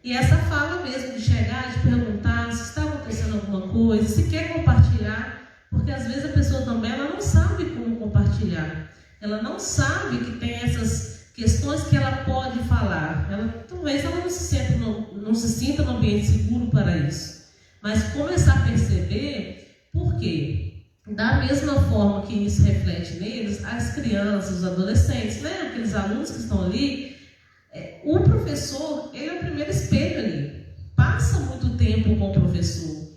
C: E essa fala mesmo de chegar, de perguntar se está acontecendo alguma coisa, se quer compartilhar, porque às vezes a pessoa também ela não sabe como compartilhar, ela não sabe que tem essas questões que ela pode falar. Talvez ela não se sinta no ambiente seguro para isso. Mas começar a perceber por quê? Da mesma forma que isso reflete neles, as crianças, os adolescentes, né? Aqueles alunos que estão ali, o professor, ele é o primeiro espelho ali. Passa muito tempo com o professor.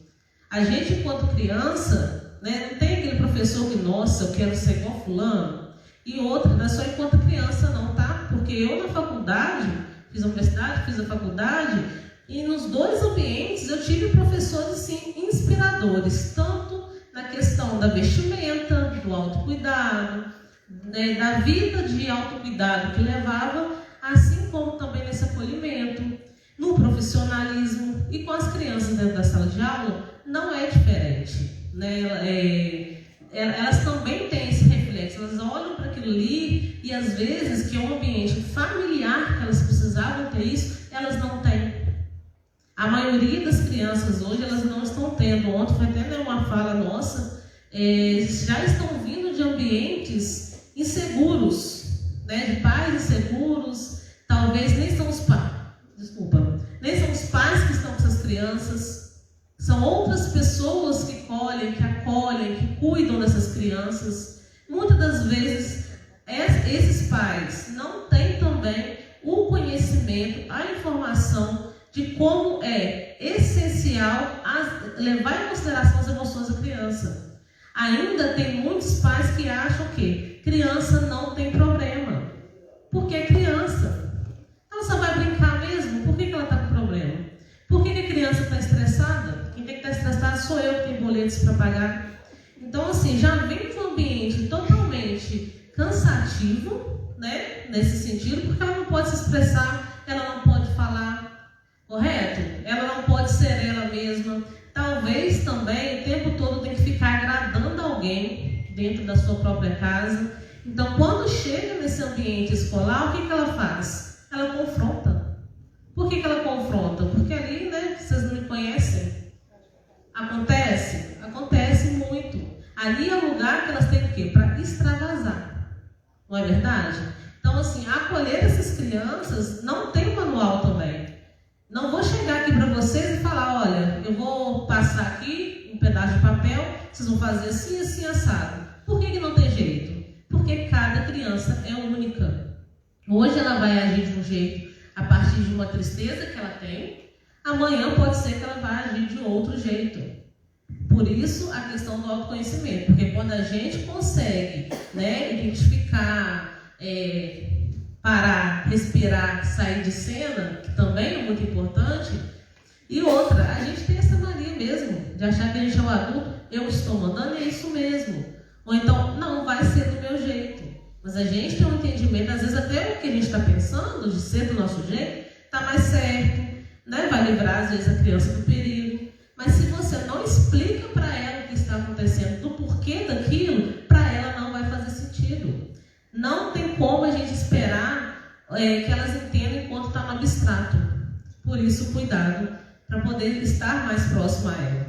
C: A gente, enquanto criança, né, não tem aquele professor que, nossa, eu quero ser igual fulano. E outra, não é só enquanto criança não, tá? Porque eu na faculdade, fiz a universidade, fiz a faculdade, e nos dois ambientes eu tive professores, assim, inspiradores, tanto na questão da vestimenta, do autocuidado, né, da vida de autocuidado que levava assim como também nesse acolhimento, no profissionalismo e com as crianças dentro da sala de aula, não é diferente, né? Elas também têm esse reflexo, elas olham para aquilo ali e às vezes que é um ambiente familiar que elas precisavam ter isso, elas não têm. A maioria das crianças hoje, elas não estão tendo. Ontem foi até uma fala nossa, já estão vindo de ambientes inseguros, né? De pais inseguros, talvez nem são os pais, nem são os pais que estão com essas crianças, são outras pessoas que colhem, que acolhem, que cuidam dessas crianças. Muitas das vezes, esses pais não têm também o conhecimento, a informação de como é essencial levar em consideração as emoções da criança. Ainda tem muitos pais que acham que criança não tem problema, porque é criança. Ela só vai brincar mesmo? Por que ela está com problema? Por que a criança está estressada? Quem tem que estar estressado sou eu que tenho boletos para pagar. Então, assim, já vem de um ambiente totalmente cansativo, né? Nesse sentido, porque ela não pode se expressar, ela não pode falar, correto? Ela não pode ser ela mesma. Talvez também o tempo todo tem que ficar agradando alguém dentro da sua própria casa. Então, quando chega nesse ambiente escolar, o que ela faz? Ela confronta. Por que ela confronta? Porque ali, né, vocês não me conhecem. Acontece muito. Ali é o lugar que elas têm o quê? Para extravasar. Não é verdade? Então, assim, acolher essas crianças não tem manual também. Não vou chegar aqui para vocês e falar, olha, eu vou passar aqui um pedaço de papel, vocês vão fazer assim, assim, assado. Por que não tem jeito? Porque cada criança é única. Hoje ela vai agir de um jeito a partir de uma tristeza que ela tem, amanhã pode ser que ela vai agir de outro jeito. Por isso a questão do autoconhecimento, porque quando a gente consegue, né, identificar, parar, respirar, sair de cena, que também é muito importante, e outra, a gente tem essa mania mesmo, de achar que a gente é um adulto, eu estou mandando e é isso mesmo. Ou então, não, vai ser do meu jeito. Mas a gente tem um entendimento, às vezes até o que a gente está pensando, de ser do nosso jeito, está mais certo, né? Vai livrar, às vezes, a criança do perigo. Mas se você não explica para ela o que está acontecendo, do porquê daquilo, para ela não vai fazer sentido. Não tem como a gente esperar que elas entendam enquanto está no abstrato. Por isso, cuidado, para poder estar mais próximo a ela.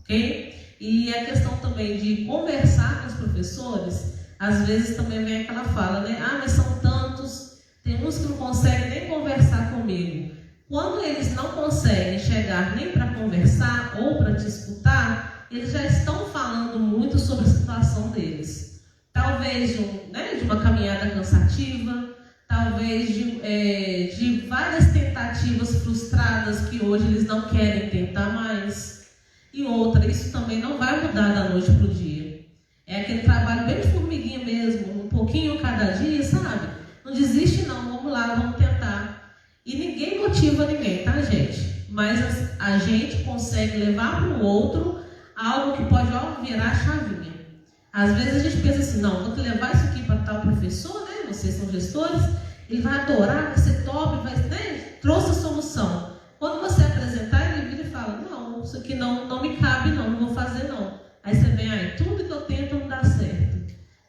C: Ok? E a questão também de conversar com os professores, às vezes também vem aquela fala, né? Ah, mas são tantos, tem uns que não conseguem nem conversar comigo. Quando eles não conseguem chegar nem para conversar ou para te escutar, eles já estão falando muito sobre a situação deles. Talvez de uma caminhada cansativa, talvez de várias tentativas frustradas que hoje eles não querem tentar mais. E outra, isso também não vai mudar da noite para o dia. É aquele trabalho bem de formiguinha mesmo, um pouquinho cada dia, sabe? Não desiste não, vamos lá, vamos tentar. E ninguém motiva ninguém, tá, gente? Mas a gente consegue levar para o outro algo que pode virar a chavinha. Às vezes a gente pensa assim, não, vou te levar isso aqui para tal professor, né? Vocês são gestores, ele vai adorar, vai ser top, né? Trouxe a solução. Quando você apresentar, ele vira e fala, não, isso aqui não me cabe não vou fazer não. Aí você vem, tudo que eu tento não dá certo.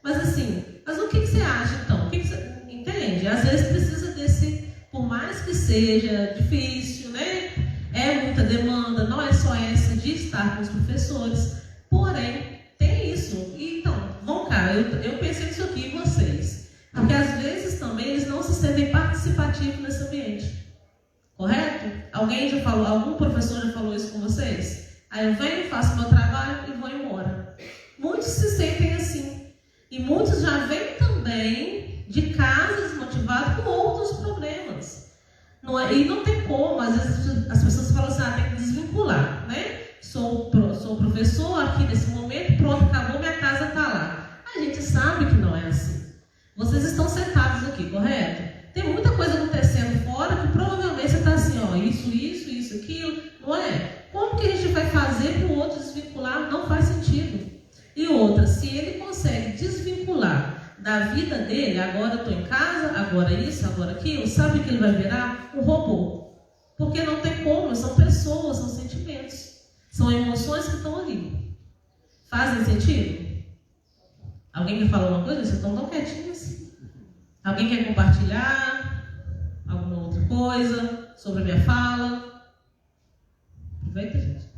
C: Mas assim, o que você acha então? O que você entende? Às vezes precisa desse, por mais que seja difícil, né? É muita demanda, não é só essa de estar com os professores, porém, tem isso. E então, vão cá, eu pensei nisso aqui em vocês. Porque às vezes também eles não se sentem participativos nesse ambiente. Correto? Algum professor já falou isso com vocês? Aí eu venho, faço meu trabalho e vou embora. Muitos se sentem assim. E muitos já vêm também de casa desmotivados com outros problemas. E não tem como, às vezes as pessoas falam assim, tem que desvincular, né? Sou professor aqui nesse momento, pronto, acabou, minha casa está lá. A gente sabe que não é assim. Vocês estão sentados aqui, correto? Tem muita coisa acontecendo fora que provavelmente você está assim, isso, aquilo, não é? Como que a gente vai fazer para o outro desvincular? Não faz sentido. E outra, se ele consegue desvincular da da vida dele, agora eu estou em casa, agora isso, agora aquilo, sabe que ele vai virar um robô. Porque não tem como, são pessoas, são sentimentos, são emoções que estão ali. Fazem sentido? Alguém quer falar uma coisa? Vocês estão tão quietinhos. Alguém quer compartilhar alguma outra coisa sobre a minha fala? Aproveita, gente.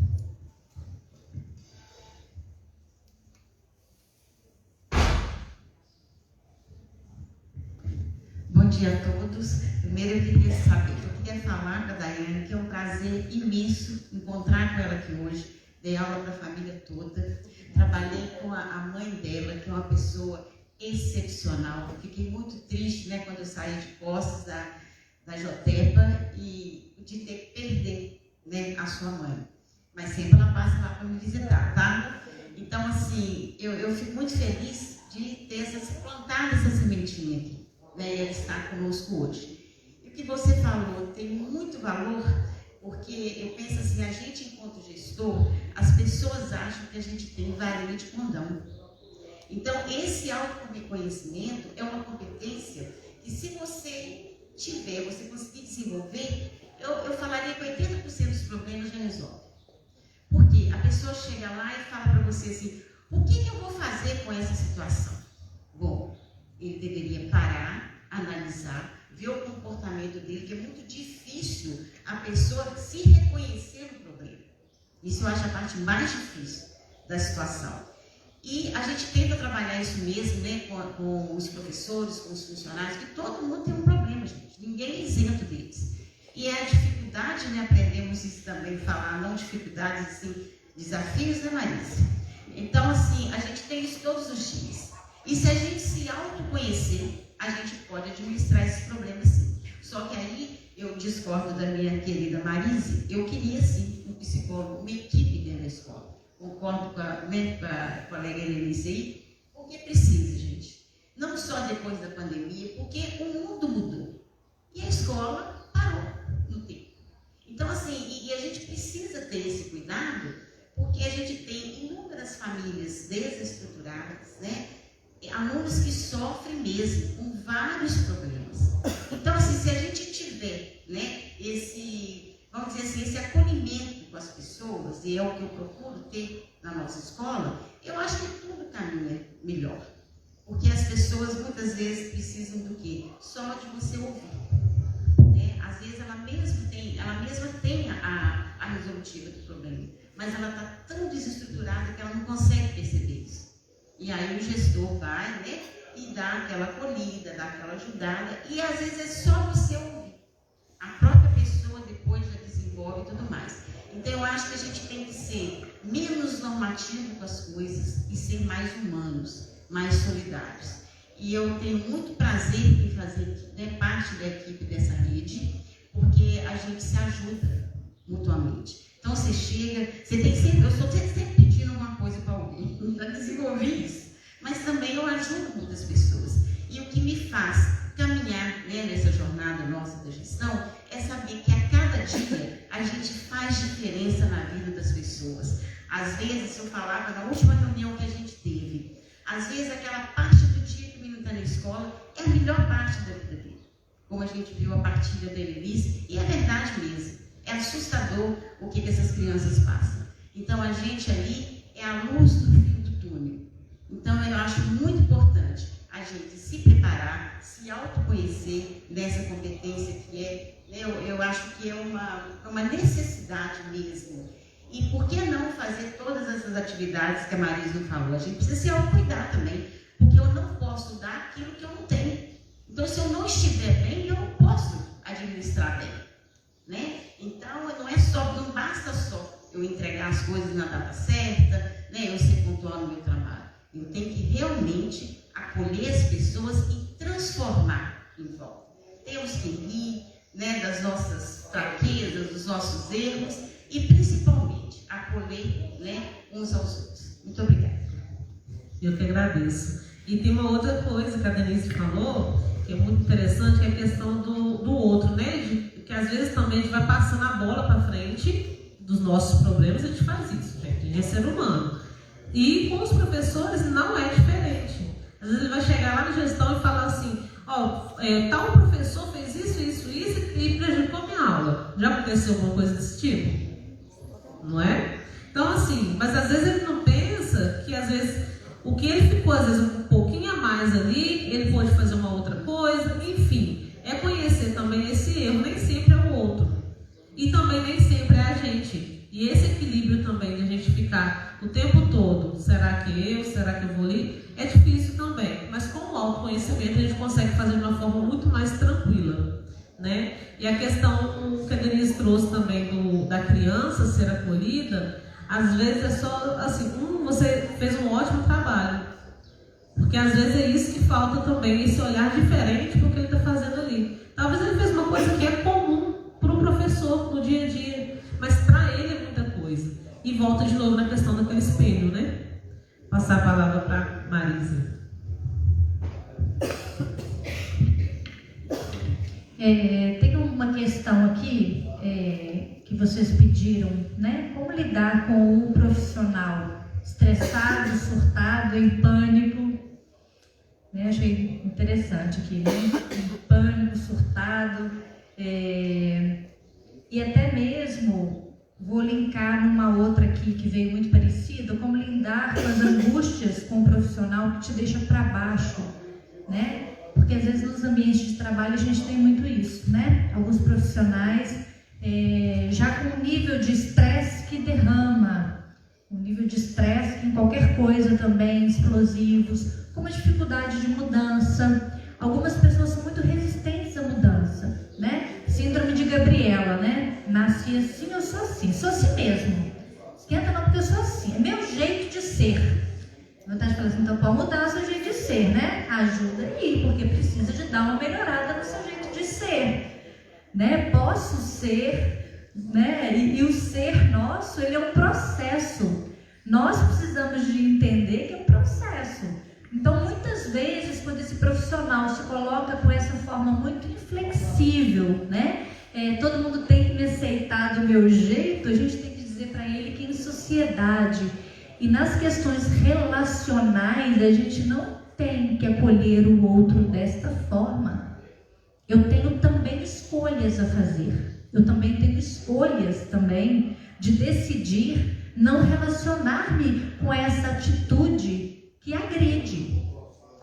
D: Bom dia a todos. Primeiro eu queria falar com a Daiane que é um prazer imenso encontrar com ela aqui hoje. Dei aula para a família toda. Trabalhei com a mãe dela, que é uma pessoa excepcional. Fiquei muito triste, né, quando eu saí de Postos da Jotepa e de ter que perder, né, a sua mãe. Mas sempre ela passa lá para me visitar, tá? Então, assim, eu fico muito feliz de ter plantado essa sementinha aqui, né, e ela está conosco hoje. E o que você falou tem muito valor, porque eu penso assim, a gente enquanto gestor, as pessoas acham que a gente tem varinha de condão. Então, esse autoconhecimento é uma competência que se você tiver, você conseguir desenvolver, eu falaria que 80% dos problemas já resolve. Porque a pessoa chega lá e fala para você assim, o que eu vou fazer com essa situação? Bom, ele deveria parar, analisar, ver o comportamento dele, que é muito difícil a pessoa se reconhecer no problema. Isso eu acho a parte mais difícil da situação. E a gente tenta trabalhar isso mesmo, né, com os professores, com os funcionários, que todo mundo tem um problema, gente. Ninguém é isento deles. E é a dificuldade, né, aprendemos isso também, falar não dificuldades, assim, desafios, né, Marisa? Então, assim, a gente tem isso todos os dias. E se a gente se autoconhecer, a gente pode administrar esses problemas sim. Só que aí eu discordo da minha querida Marise, eu queria sim um psicólogo, uma equipe dentro da escola. Concordo com a colega Helenice aí, porque precisa, gente. Não só depois da pandemia, porque o mundo mudou. E a escola parou no tempo. Então, assim, e a gente precisa ter esse cuidado, porque a gente tem inúmeras famílias desestruturadas, né? Alunos que sofrem mesmo com vários problemas. Então, assim, se a gente tiver, né, vamos dizer assim, esse acolhimento com as pessoas, e é o que eu procuro ter na nossa escola, eu acho que tudo caminha melhor. Porque as pessoas muitas vezes precisam do quê? Só de você ouvir. Né? Às vezes ela mesma tem a resolutiva do problema, mas ela está tão desestruturada que ela não consegue perceber isso. E aí o gestor vai, né, e dá aquela acolhida, dá aquela ajudada, e às vezes é só você ouvir. A própria pessoa depois já desenvolve e tudo mais. Então eu acho que a gente tem que ser menos normativo com as coisas e ser mais humanos, mais solidários. E eu tenho muito prazer em fazer, né, parte da equipe dessa rede, porque a gente se ajuda mutuamente. Então você chega, eu estou sempre pedindo uma coisa para alguém, para desenvolver isso. Mas também eu ajudo muitas pessoas. E o que me faz caminhar, né, nessa jornada nossa da gestão é saber que a cada dia a gente faz diferença na vida das pessoas. Às vezes, eu falava na última reunião que a gente teve, às vezes aquela parte do dia que o menino está na escola é a melhor parte da vida dele. Como a gente viu a partilha da Elise, e é verdade mesmo. É assustador o que essas crianças passam. Então, a gente ali é a luz do fim do túnel. Então, eu acho muito importante a gente se preparar, se autoconhecer nessa competência que é, eu acho que é uma necessidade mesmo. E por que não fazer todas essas atividades que a Marisa falou? A gente precisa se autocuidar também, porque eu não posso dar aquilo que eu não tenho. Então, se eu não estiver bem, eu não posso administrar bem. Né? Então, não basta só eu entregar as coisas na data certa, né? Eu ser pontual no meu trabalho. Eu tenho que realmente acolher as pessoas e transformar em volta. Temos que rir, né, das nossas fraquezas, dos nossos erros e, principalmente, acolher, né, uns aos outros. Muito obrigada.
C: Eu que agradeço. E tem uma outra coisa que a Denise falou, que é muito interessante, que é a questão do outro, né? Que às vezes também a gente vai passando a bola para frente dos nossos problemas, a gente faz isso, gente. A gente é ser humano. E com os professores não é diferente. Às vezes ele vai chegar lá na gestão e falar assim, tal professor fez isso e prejudicou minha aula. Já aconteceu alguma coisa desse tipo? Não é? Então assim, mas às vezes ele não pensa que às vezes o que ele ficou às vezes um pouquinho a mais ali, ele pode fazer uma outra coisa, enfim. É conhecer também esse erro, nem sempre é o outro. E também nem sempre é a gente. E esse equilíbrio também de a gente ficar o tempo todo, será que eu vou ali? É difícil também. Mas com o autoconhecimento a gente consegue fazer de uma forma muito mais tranquila, né? E a questão que a Denise trouxe também da criança ser acolhida, às vezes é só assim, você fez um ótimo trabalho. Porque às vezes é isso que falta também, esse olhar diferente para o que ele está fazendo ali. Talvez ele fez uma coisa que é comum para o professor no dia a dia, mas para ele é muita coisa. E volta de novo na questão daquele espelho, né? Passar a palavra para Marisa.
A: Tem uma questão aqui que vocês pediram, né? Como lidar com o profissional estressado, surtado, em pânico? Achei interessante aqui, né? Em pânico, surtado, e até mesmo vou linkar numa outra aqui que veio muito parecida, como lidar com as angústias com o profissional que te deixa para baixo, né? Porque às vezes nos ambientes de trabalho a gente tem muito isso, né? Alguns profissionais já com um nível de estresse que derrama, um nível de estresse que em qualquer coisa também, explosivos, com uma dificuldade de mudança. Algumas pessoas são muito resistentes à mudança, né? Síndrome de Gabriela, né? Nasci assim, eu sou assim mesmo. Esquenta não, porque eu sou assim, é meu jeito de ser. Vontade de falar assim, então pode mudar o seu jeito de ser, né? Ajuda aí, porque precisa de dar uma melhorada no seu jeito de ser, né? Posso ser, né? E o ser nosso, ele é um processo. Nós precisamos de entender que é um processo. Então, muitas vezes, quando esse profissional se coloca com essa forma muito inflexível, né? Todo mundo tem que me aceitar do meu jeito, a gente tem que dizer para ele que em sociedade e nas questões relacionais, a gente não tem que acolher o outro desta forma. Eu tenho também escolhas a fazer. Eu também tenho escolhas também de decidir não relacionar-me com essa atitude que agride,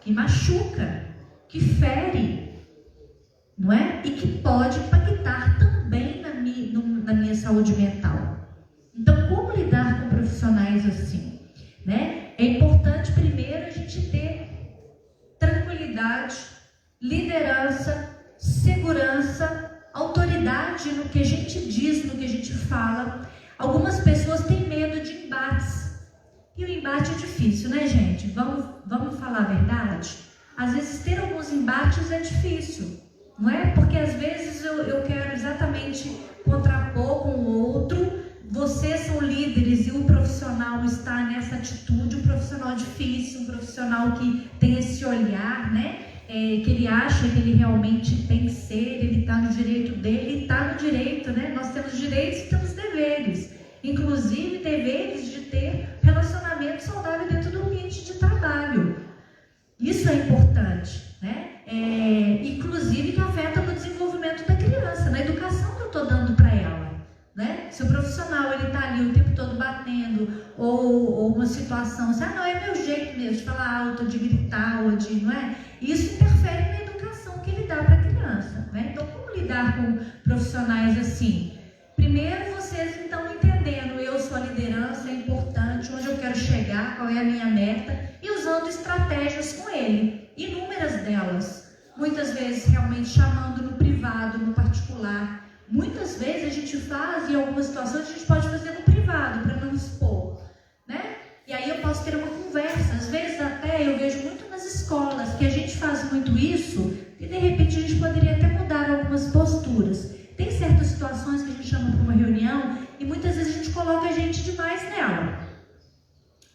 A: que machuca, que fere, não é? E que pode impactar também na minha saúde mental. Então, como lidar com profissionais assim, né? É importante primeiro a gente ter tranquilidade, liderança, segurança, autoridade no que a gente diz, no que a gente fala. Algumas pessoas têm medo de embates. E o embate é difícil, né, gente? Vamos falar a verdade? Às vezes ter alguns embates é difícil, não é? Porque às vezes eu quero exatamente contrapor com o outro. Vocês são líderes e o profissional está nessa atitude, um profissional difícil, um profissional que tem esse olhar, né? Que ele acha que ele realmente tem que ser, ele está no direito dele, e está no direito, né? Nós temos direitos e temos deveres, inclusive deveres de ter relacionamento saudável dentro do ambiente de trabalho. Isso é importante, né? Inclusive que afeta no desenvolvimento da criança, na educação que eu estou dando para ela, né? Se o profissional ele está ali o tempo todo batendo, ou uma situação assim, não, é meu jeito mesmo de falar alto, de gritar, ou de, não é? Isso interfere na educação que ele dá para a criança, né? Então, como lidar com profissionais assim? Primeiro, vocês então entendendo, eu sou a liderança, é importante, onde eu quero chegar, qual é a minha meta, e usando estratégias com ele, inúmeras delas. Muitas vezes realmente chamando no privado, no particular. Muitas vezes a gente faz, em algumas situações a gente pode fazer no privado, para não expor, né? E aí eu posso ter uma conversa. Às vezes até eu vejo muito nas escolas que a gente faz muito isso, e de repente a gente poderia até mudar algumas posturas. Tem certas situações que a gente chama para uma reunião e muitas vezes a gente coloca a gente demais nela.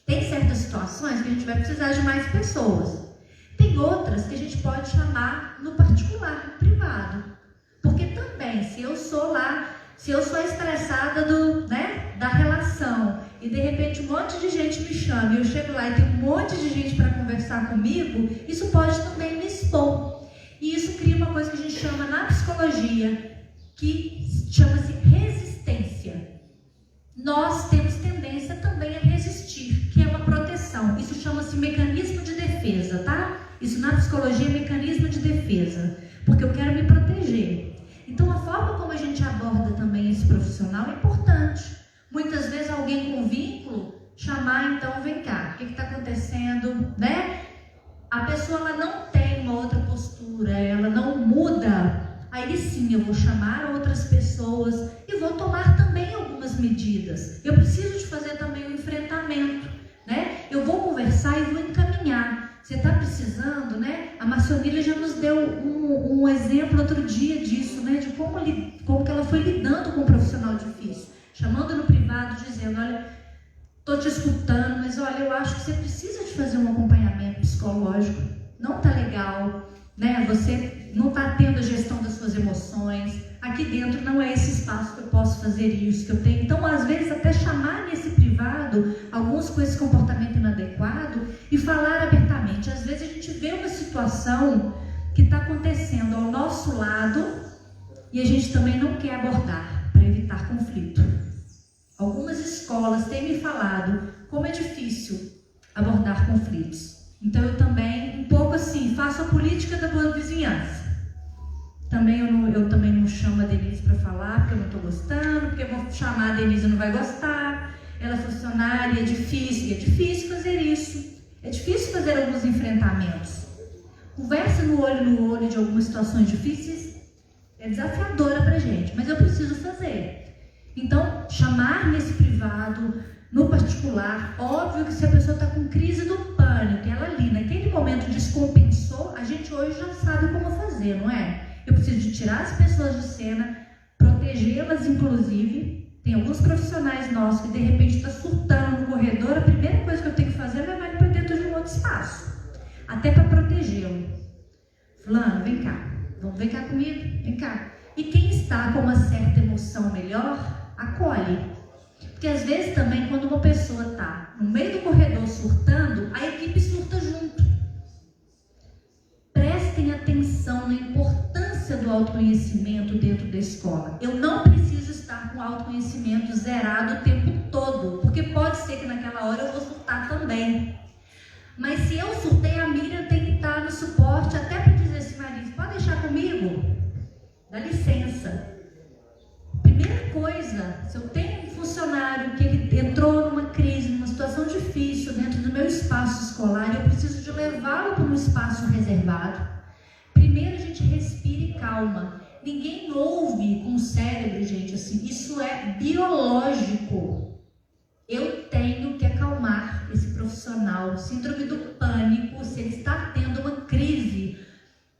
A: Tem certas situações que a gente vai precisar de mais pessoas. Tem outras que a gente pode chamar no particular, no privado. Porque também, se eu sou estressada da relação e de de repente um monte de gente me chama e eu chego lá e tem um monte de gente para conversar comigo, isso pode também me expor. E isso cria uma coisa que a gente chama na psicologia, que chama-se resistência. Nós temos tendência também a resistir, que é uma proteção. Isso chama-se mecanismo de defesa, tá? Isso na psicologia é mecanismo de defesa, porque eu quero me proteger. Então a forma como a gente aborda também esse profissional é importante. Muitas vezes alguém com vínculo chamar, então, vem cá, o que está acontecendo, né? A pessoa ela não tem uma outra postura, ela não muda. Aí sim, eu vou chamar outras pessoas e vou tomar também algumas medidas. Eu preciso de fazer também um enfrentamento, né? Eu vou conversar e vou encaminhar. Você está precisando, né? A Marcionília já nos deu um exemplo outro dia disso, né? De como que ela foi lidando com um profissional difícil. Chamando no privado, dizendo, olha, estou te escutando, mas olha, eu acho que você precisa de fazer um acompanhamento psicológico. Não está legal, né? Você não está tendo a gestão das suas emoções. Aqui dentro não é esse espaço que eu posso fazer isso, que eu tenho. Então, às vezes, até chamar nesse privado alguns com esse comportamento inadequado e falar abertamente. Às vezes a gente vê uma situação que está acontecendo ao nosso lado e a gente também não quer abordar para evitar conflito. Algumas escolas têm me falado como é difícil abordar conflitos. Então eu também, um pouco assim, faço a política da boa vizinhança. Eu também não chamo a Denise para falar, porque eu não estou gostando, porque eu vou chamar a Denise e não vai gostar. Ela é funcionária, é difícil fazer isso. É difícil fazer alguns enfrentamentos. Conversa no olho de algumas situações difíceis é desafiadora para a gente, mas eu preciso fazer. Então, chamar nesse privado, no particular, óbvio que se a pessoa está com crise do pânico, ela ali, naquele momento descompensou, a gente hoje já sabe como fazer, não é? Eu preciso de tirar as pessoas de cena, protegê-las, inclusive. Tem alguns profissionais nossos que de repente estão surtando no corredor, a primeira coisa que eu tenho que fazer é levar ele para dentro de um outro espaço, até para protegê-lo. Fulano, vem cá, vem cá comigo, vem cá. E quem está com uma certa emoção melhor, acolhe. Porque às vezes também quando uma pessoa está no meio do corredor surtando, a equipe surta junto. Prestem atenção na importância do autoconhecimento dentro da escola. Eu não preciso estar com autoconhecimento zerado o tempo todo, porque pode ser que naquela hora eu vou surtar também. Mas se eu surtei, a Miriam tem que estar no suporte, até para dizer assim, Marisa, pode deixar comigo? Dá licença. Primeira coisa, se eu tenho um funcionário que ele entrou numa crise, numa situação difícil dentro do meu espaço escolar, eu preciso de levá-lo para um espaço reservado. Primeiro a gente respira e calma. Ninguém ouve com o cérebro, gente, assim, isso é biológico. Eu tenho que acalmar esse profissional. Síndrome do pânico, se ele está tendo uma crise,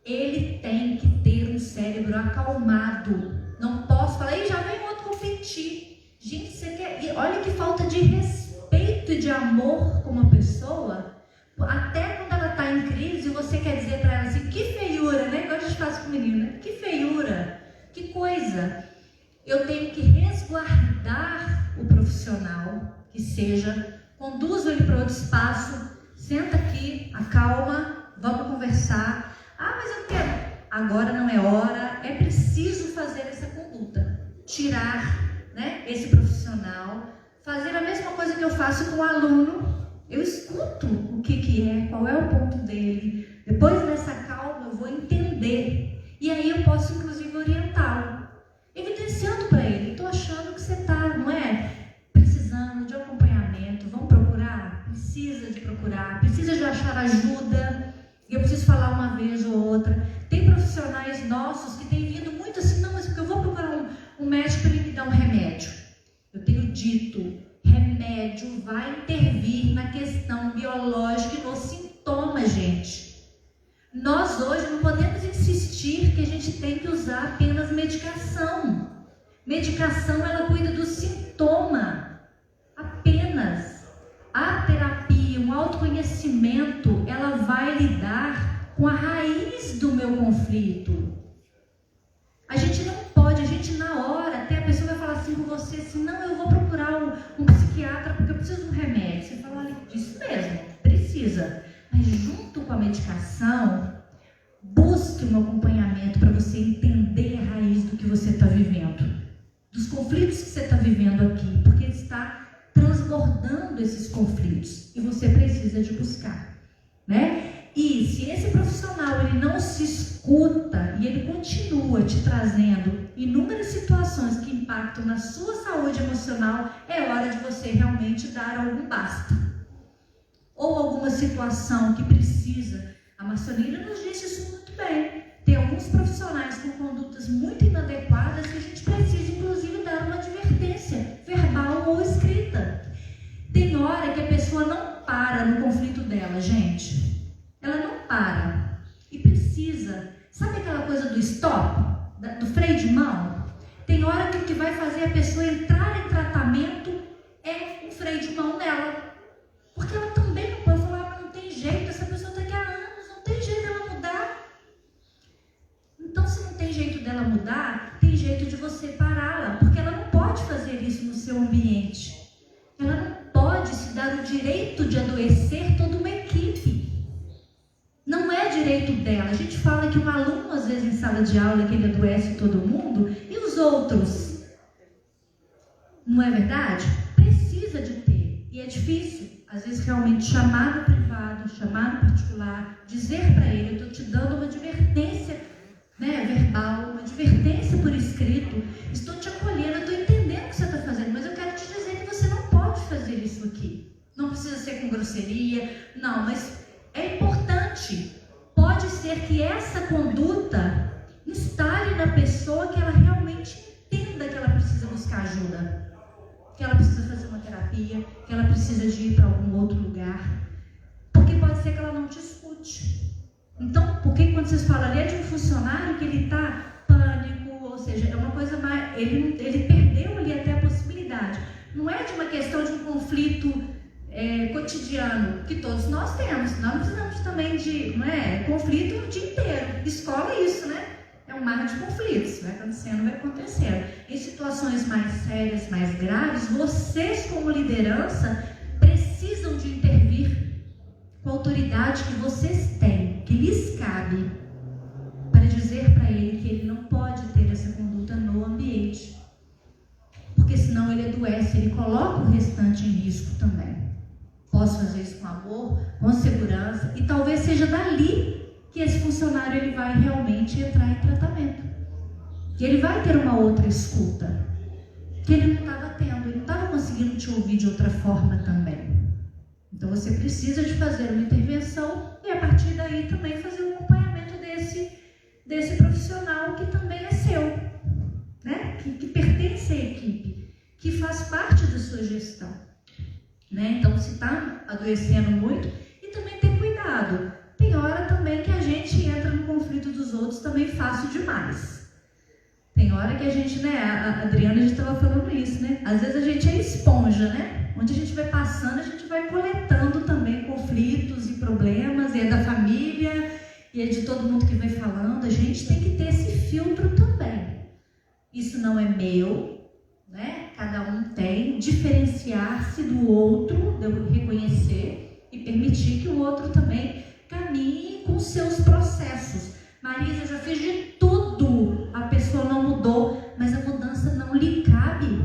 A: ele tem que ter um cérebro acalmado. Não posso falar, já vem outro competir. Gente, você quer... olha que falta de respeito e de amor com uma pessoa. Até quando ela está em crise, você quer dizer para ela assim, que feiura, né? Igual a gente faz com menina, que feiura, que coisa. Eu tenho que resguardar o profissional, que seja, conduzo ele para outro espaço, senta aqui, acalma, vamos conversar. Ah, mas eu quero. Agora não é hora, é preciso fazer essa conduta. Tirar, né, esse profissional, fazer a mesma coisa que eu faço com o aluno. Eu escuto o que é, qual é o ponto dele. Depois dessa calma, eu vou entender. E aí eu posso, inclusive, orientá-lo. Evidenciando para ele, estou achando que você está, não é? Precisando de acompanhamento, vamos procurar? Precisa de procurar, precisa de achar ajuda. E eu preciso falar uma vez ou outra. Tem profissionais nossos que têm vindo muito assim, não, mas porque eu vou procurar um médico para ele me dar um remédio. Eu tenho dito, remédio vai intervir na questão biológica e no sintoma, gente. Nós hoje não podemos insistir que a gente tem que usar apenas medicação. Medicação, ela cuida do sintoma, apenas. A terapia, um autoconhecimento, ela vai lidar com a raiz do meu conflito. A gente não pode, a gente na hora, até a pessoa vai falar assim com você, assim, não, eu vou procurar um psiquiatra porque eu preciso de um remédio. Você fala, olha, isso mesmo, precisa. Mas junto com a medicação, busque um acompanhamento para você entender a raiz do que você está vivendo, dos conflitos que você está vivendo aqui, porque ele está transbordando esses conflitos e você precisa de buscar, né? E se esse profissional ele não se escuta e ele continua te trazendo inúmeras situações que impactam na sua saúde emocional, é hora de você realmente dar algum basta. Ou alguma situação que precisa. A Marcelina nos disse isso muito bem. Tem alguns profissionais com condutas muito inadequadas que a gente precisa, inclusive, dar uma advertência, verbal ou escrita. Tem hora que a pessoa não para no conflito dela, gente. Ela não para. E precisa. Sabe aquela coisa do stop? Do freio de mão? Tem hora que o que vai fazer a pessoa entrar em tratamento é o freio de mão dela. Porque ela também não pode falar, mas não tem jeito, essa pessoa está aqui há anos, não tem jeito dela mudar. Então, se não tem jeito dela mudar, tem jeito de você pará-la, porque ela não pode fazer isso no seu ambiente. Ela não pode se dar o direito de adoecer toda uma equipe. Não é direito dela. A gente fala que um aluno, às vezes, em sala de aula, que ele adoece todo mundo, e os outros? Não é verdade? Precisa de ter. E é difícil, às vezes, realmente chamar no privado, chamar no particular, dizer para ele, eu estou te dando uma advertência, né, verbal, uma advertência por escrito, estou te acolhendo, eu estou entendendo o que você está fazendo, mas eu quero te dizer que você não pode fazer isso aqui. Não precisa ser com grosseria, não, mas é importante. Pode ser que essa conduta instale na pessoa que ela realmente entenda que ela precisa buscar ajuda, que ela precisa fazer uma terapia, que ela precisa de ir para algum outro lugar, porque pode ser que ela não te escute. Então, porque quando vocês falam ali é de um funcionário que ele está pânico, ou seja, é uma coisa mais, ele perdeu ali até a possibilidade. Não é de uma questão de um conflito cotidiano, que todos nós temos. Nós precisamos também de, não é, conflito o dia inteiro. Escola é isso, né? É um mar de conflitos, vai acontecendo, vai acontecendo. Em situações mais sérias, mais graves, vocês como liderança precisam de intervir com a autoridade que vocês têm, que lhes cabe, para dizer para ele que ele não pode ter essa conduta no ambiente. Porque senão ele adoece, ele coloca o restante em risco também. Posso fazer isso com amor, com segurança, e talvez seja dali que esse funcionário ele vai realmente entrar em tratamento. E ele vai ter uma outra escuta, que ele não estava tendo, ele não estava conseguindo te ouvir de outra forma também. Então você precisa de fazer uma intervenção e a partir daí também fazer um acompanhamento desse profissional que também é seu, né? que pertence à equipe, que faz parte da sua gestão. Né? Então, se está adoecendo muito, e também ter cuidado. Tem hora também que a gente entra no conflito dos outros também fácil demais. Tem hora que a gente, né, a Adriana, a gente estava falando isso, né? Às vezes a gente é esponja, né? Onde a gente vai passando, a gente vai coletando também conflitos e problemas, e é da família, e é de todo mundo que vai falando. A gente tem que ter esse filtro também. Isso não é meu, né? Cada um tem, diferenciar-se do outro, reconhecer e permitir que o outro também caminhe com seus processos. Marisa, eu já fiz de tudo, a pessoa não mudou, mas a mudança não lhe cabe.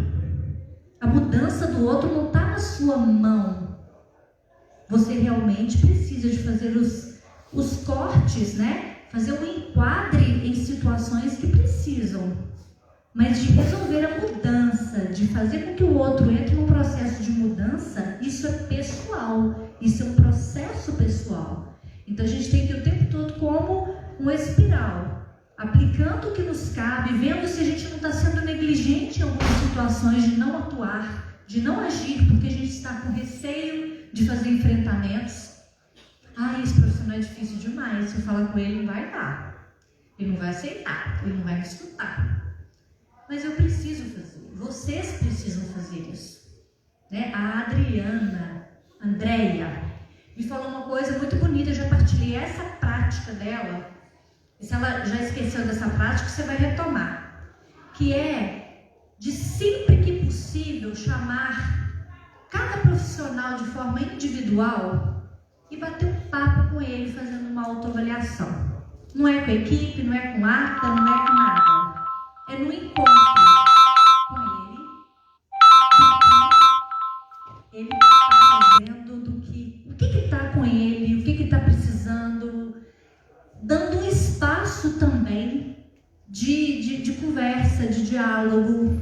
A: A mudança do outro não está na sua mão. Você realmente precisa de fazer os cortes, né? Fazer um enquadre em situações que precisam. Mas de resolver a mudança, de fazer com que o outro entre num processo de mudança, isso é pessoal, isso é um processo pessoal. Então a gente tem que ir o tempo todo como uma espiral, aplicando o que nos cabe, vendo se a gente não está sendo negligente em algumas situações de não atuar, de não agir, porque a gente está com receio de fazer enfrentamentos. Esse profissional é difícil demais, se eu falar com ele não vai dar, ele não vai aceitar, ele não vai me escutar. Mas eu preciso fazer, vocês precisam fazer isso, né? A Andréia, me falou uma coisa muito bonita, eu já partilhei essa prática dela, e se ela já esqueceu dessa prática, você vai retomar, que é de sempre que possível chamar cada profissional de forma individual e bater um papo com ele, fazendo uma autoavaliação. Não é com a equipe, não é com ata, não é com nada. É no encontro com ele, do que ele está fazendo, o que está com ele, o que está precisando, dando um espaço também de conversa, de diálogo,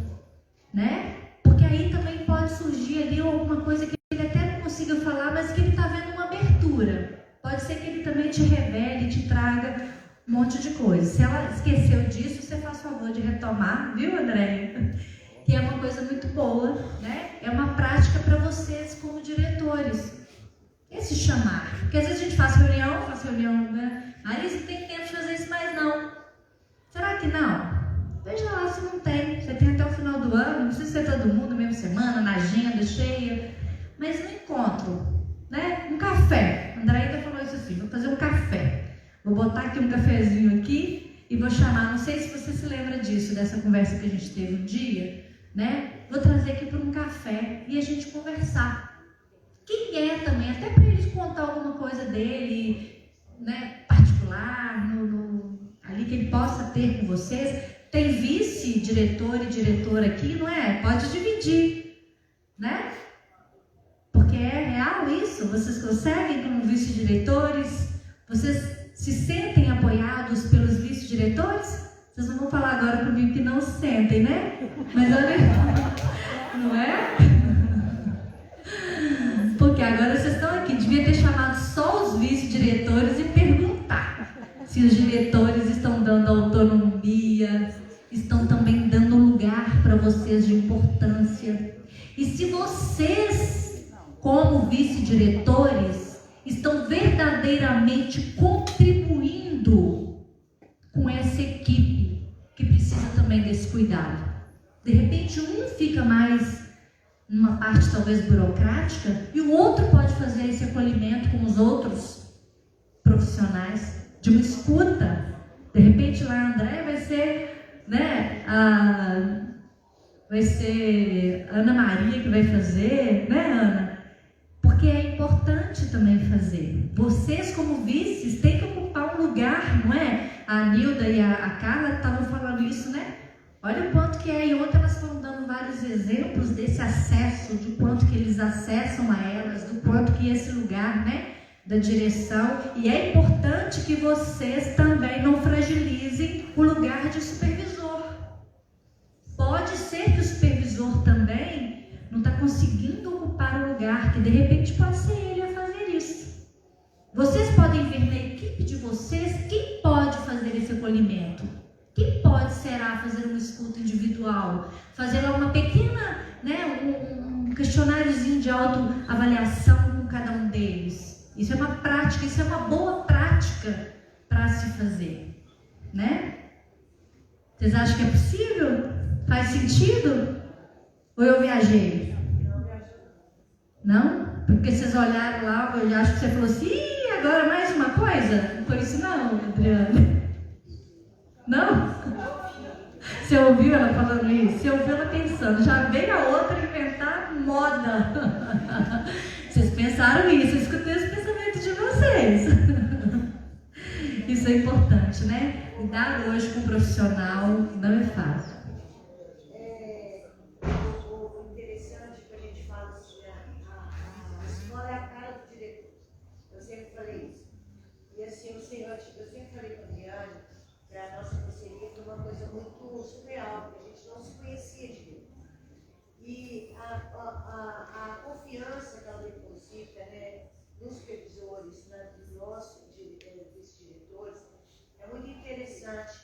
A: né? Porque aí também pode surgir ali alguma coisa que ele até não consiga falar, mas que ele está vendo uma abertura. Pode ser que ele também te revele, te traga um monte de coisa. Se ela esqueceu disso, você faz favor de retomar, viu, Andréia? Que é uma coisa muito boa, né? É uma prática para vocês como diretores. Esse chamar. Porque às vezes a gente faz reunião, né? Marisa, não tem tempo de fazer isso mais não. Será que não? Veja lá se não tem. Você tem até o final do ano, não precisa ser todo mundo, mesma semana, na agenda cheia. Mas no encontro, né? Um café. A Andréia falou isso assim, vou fazer um café. Vou botar aqui um cafezinho aqui e vou chamar, não sei se você se lembra disso, dessa conversa que a gente teve um dia, né? Vou trazer aqui para um café e a gente conversar. Quem é também, até para eles contar alguma coisa dele, né? Particular, ali que ele possa ter com vocês. Tem vice-diretor e diretor aqui, não é? Pode dividir, né? Porque é real isso. Vocês conseguem, como vice-diretores, vocês se sentem apoiados pelos vice-diretores? Vocês não vão falar agora comigo que não se sentem, né? Mas olha, não é? Porque agora vocês estão aqui, devia ter chamado só os vice-diretores e perguntar se os diretores estão dando autonomia, estão também dando lugar para vocês de importância. E se vocês, como vice-diretores, estão verdadeiramente contribuindo com essa equipe que precisa também desse cuidado. De repente, um fica mais numa parte talvez burocrática e o outro pode fazer esse acolhimento com os outros profissionais de uma escuta. De repente, lá a Andréia vai ser, né, vai ser a Ana Maria que vai fazer, né, Ana? Porque é importante também fazer. Vocês, como vices, têm que ocupar um lugar, não é? A Nilda e a Carla estavam falando isso, né? Olha o quanto que é. E ontem elas foram dando vários exemplos desse acesso, de quanto que eles acessam a elas, do quanto que esse lugar, né, da direção. E é importante que vocês também não fragilizem o lugar de supervisor. Pode ser que o supervisor também não está conseguindo ocupar o lugar, que de repente pode ser ele a fazer isso. Vocês podem ver na equipe de vocês quem pode fazer esse acolhimento, quem pode, será, fazer uma escuta individual, fazer uma pequena, né, um questionáriozinho de autoavaliação com cada um deles. Isso é uma prática, isso é uma boa prática para se fazer, né? Vocês acham que é possível? Faz sentido? Ou eu viajei? Não? Porque vocês olharam lá, eu acho que você falou assim, ih, agora mais uma coisa? Não foi isso não, Adriana? Não? Você ouviu ela falando isso? Você ouviu ela pensando, já veio a outra inventar moda. Vocês pensaram isso, eu escutei os pensamentos de vocês. Isso é importante, né? Lidar hoje com um profissional não é fácil.
B: O interessante que a gente fala assim, a escola é a cara do diretor. Eu sempre falei isso. E assim, eu sempre falei com a Adriane que a nossa parceria foi uma coisa muito surreal, porque a gente não se conhecia direito. E a confiança que ela deposita, né, nos supervisores, né, nos nossos vice-diretores, é muito interessante.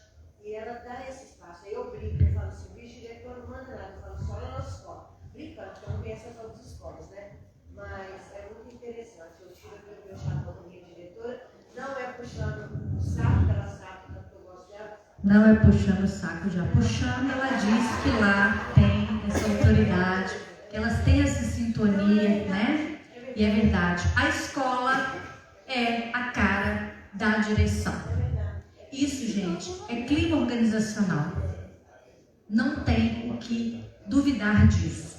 B: E ela dá esse espaço. Aí eu brinco, eu falo assim, o vice-diretor não manda nada, eu falo só na nossa escola. Brincando, porque eu não conheço as outras escolas, né? Mas é muito interessante. Eu tiro aqui o meu chapéu da minha diretora, não é puxando o saco, que ela sabe tanto que eu gosto dela.
A: Não é puxando o saco, já puxando, ela diz que lá tem essa autoridade, que elas têm essa sintonia, né? E é verdade. A escola é a cara da direção. Isso, gente, é clima organizacional. Não tem o que duvidar disso.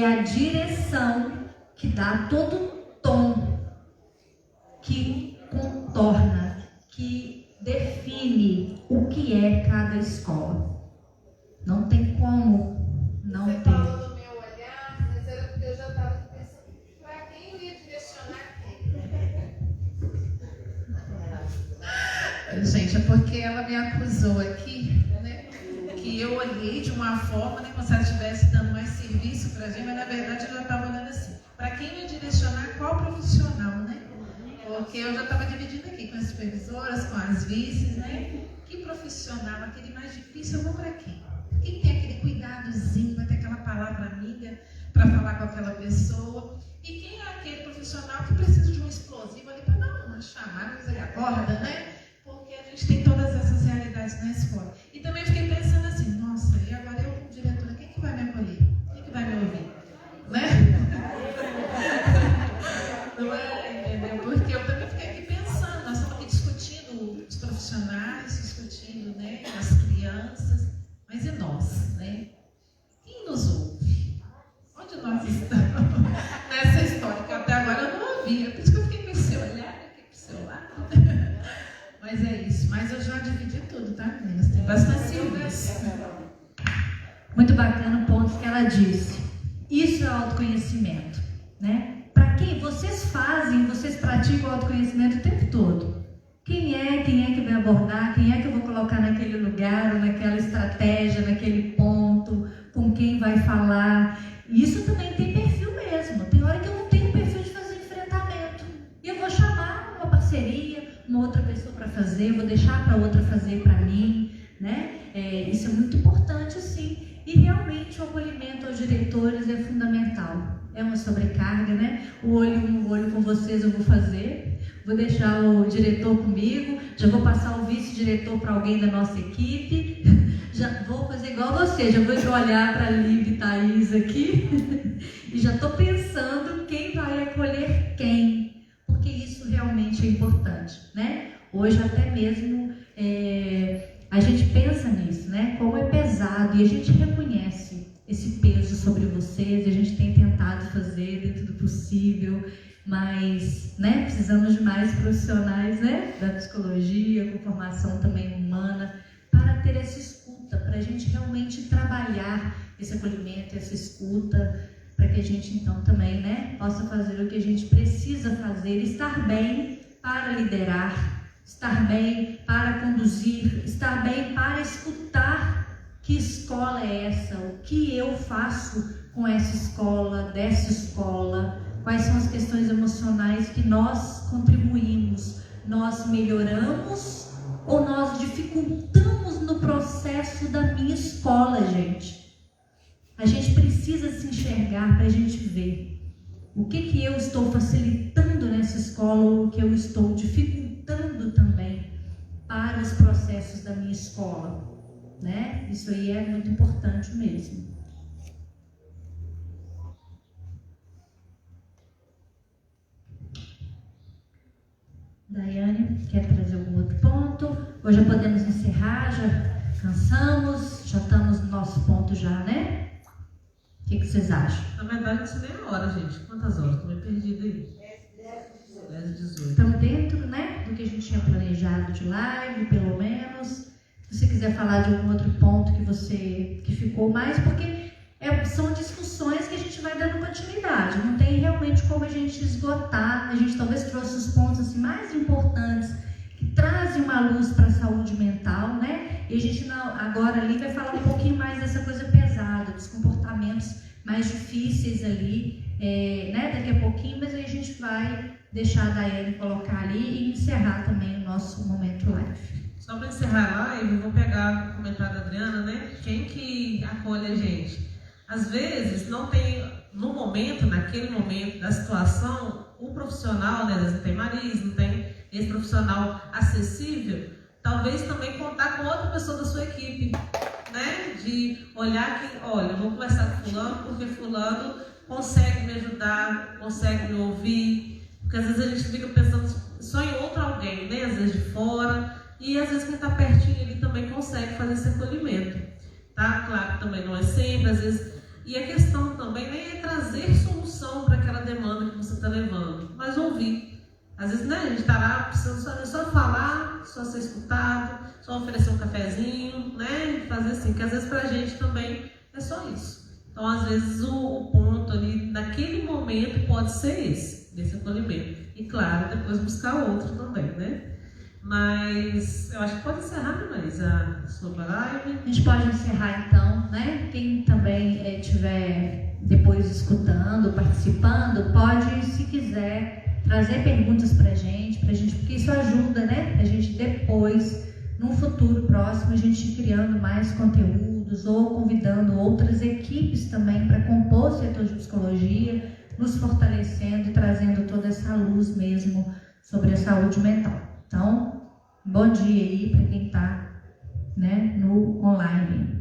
A: é a direção que dá todo o tom, que contorna, que define o que é cada escola. Não tem como não
E: Você
A: ter.
E: falou do meu olhar, mas era porque eu já estava pensando para quem eu ia direcionar quem. Gente, é porque ela me acusou aqui, né? Que eu olhei de uma forma, né, como se ela estivesse dando mais serviço para a gente, mas na verdade eu já estava olhando assim. Para quem eu ia direcionar, qual profissional, né? Porque eu já estava dividindo aqui com as supervisoras, com as vices, né? Que profissional, aquele mais difícil, eu vou para quem? Quem tem aquele cuidadozinho, vai ter aquela palavra amiga para falar com aquela pessoa? E quem é aquele profissional que precisa de um explosivo ali para dar uma chamada, fazer a corda, né? Porque a gente tem todas essas realidades na escola. E também fiquei pensando assim, nossa, e agora eu como diretora, quem que vai me acolher? Quem que vai me ouvir? Né? Não é, entendeu? Porque eu também fiquei aqui pensando, nós estamos aqui discutindo os profissionais, discutindo, né, as crianças, mas e nós, né? Quem nos ouve? Onde nós estamos nessa história que até agora eu não ouvi? É por isso que eu fiquei com esse olhar aqui pro seu lado. Mas é isso. Mas eu já dividi tudo, tá, meninas? Tem bastante serviço.
A: Muito bacana o ponto que ela disse. Isso é autoconhecimento, né? Para quem vocês fazem, vocês praticam o autoconhecimento o tempo todo. Quem é que vai abordar, quem é que eu vou colocar naquele lugar, ou naquela estratégia, naquele ponto, com quem vai falar. Isso também tem perfil mesmo. Tem hora que eu não tenho perfil de fazer enfrentamento. E eu vou chamar uma parceria, uma outra pessoa para fazer, vou deixar para outra fazer para mim, né? Isso é muito importante, sim. E realmente o acolhimento aos diretores é fundamental. É uma sobrecarga, né? O olho com vocês eu vou fazer. Vou deixar o diretor comigo, já vou passar o vice-diretor para alguém da nossa equipe, já vou fazer igual você, já vou olhar para a Liv e Thaís aqui e já estou pensando quem vai acolher quem, porque isso realmente é importante, né? Hoje até mesmo a gente pensa nisso, né? Como é pesado, e a gente reconhece esse peso sobre vocês, e a gente tem tentado fazer dentro do possível, mas, né, precisamos de mais profissionais, né, da psicologia, com formação também humana, para ter essa escuta, para a gente realmente trabalhar esse acolhimento, essa escuta, para que a gente então também, né, possa fazer o que a gente precisa fazer, estar bem para liderar, estar bem para conduzir, estar bem para escutar que escola é essa, o que eu faço com essa escola, dessa escola, quais são as questões emocionais que nós contribuímos, nós melhoramos ou nós dificultamos no processo da minha escola, gente. A gente precisa se enxergar para a gente ver o que eu estou facilitando nessa escola ou o que eu estou dificultando também para os processos da minha escola, né? Isso aí é muito importante mesmo. Daiane, quer trazer algum outro ponto? Ou já podemos encerrar? Já cansamos? Já estamos no nosso ponto já, né? O que vocês acham?
C: Na verdade, isso nem é a hora, gente. Quantas horas? Estou meio perdida aí. 10h18.
A: Estamos dentro, né, do que a gente tinha planejado de live, pelo menos. Se você quiser falar de algum outro ponto que ficou mais, porque são discussões que a gente vai dando continuidade. Não tem realmente como a gente esgotar. A gente talvez trouxe os pontos assim, mais importantes, que trazem uma luz para a saúde mental, né? E a gente agora ali vai falar um pouquinho mais dessa coisa pesada, dos comportamentos mais difíceis ali, né? Daqui a pouquinho, mas aí a gente vai deixar a Daiane colocar ali e encerrar também o nosso momento live.
C: Só para encerrar a live, eu vou pegar o comentário da Adriana, né? Quem que acolhe a gente? Às vezes, não tem, naquele momento da situação, o profissional, né, das enfermarias, não tem esse profissional acessível, talvez também contar com outra pessoa da sua equipe, né? De olhar que, olha, eu vou conversar com fulano, porque fulano consegue me ajudar, consegue me ouvir, porque às vezes a gente fica pensando só em outro alguém, né? Às vezes de fora, e às vezes quem está pertinho ali também consegue fazer esse acolhimento, tá? Claro que também não é sempre, às vezes. E a questão também nem é demanda que você está levando, mas ouvir. Às vezes, né, a gente está lá precisando só falar, só ser escutado, só oferecer um cafezinho, né, fazer assim, que às vezes para a gente também é só isso. Então, às vezes, o ponto ali, naquele momento, pode ser esse acolhimento. E, claro, depois buscar outro também, né? Mas eu acho que pode encerrar, né, Marisa, a sua live.
A: A gente pode encerrar então, né? Quem também estiver depois escutando, participando, pode, se quiser, trazer perguntas pra gente, porque isso ajuda, né? A gente depois, num futuro próximo, a gente ir criando mais conteúdos ou convidando outras equipes também para compor o setor de psicologia, nos fortalecendo e trazendo toda essa luz mesmo sobre a saúde mental. Então, bom dia aí para quem está, né, no online.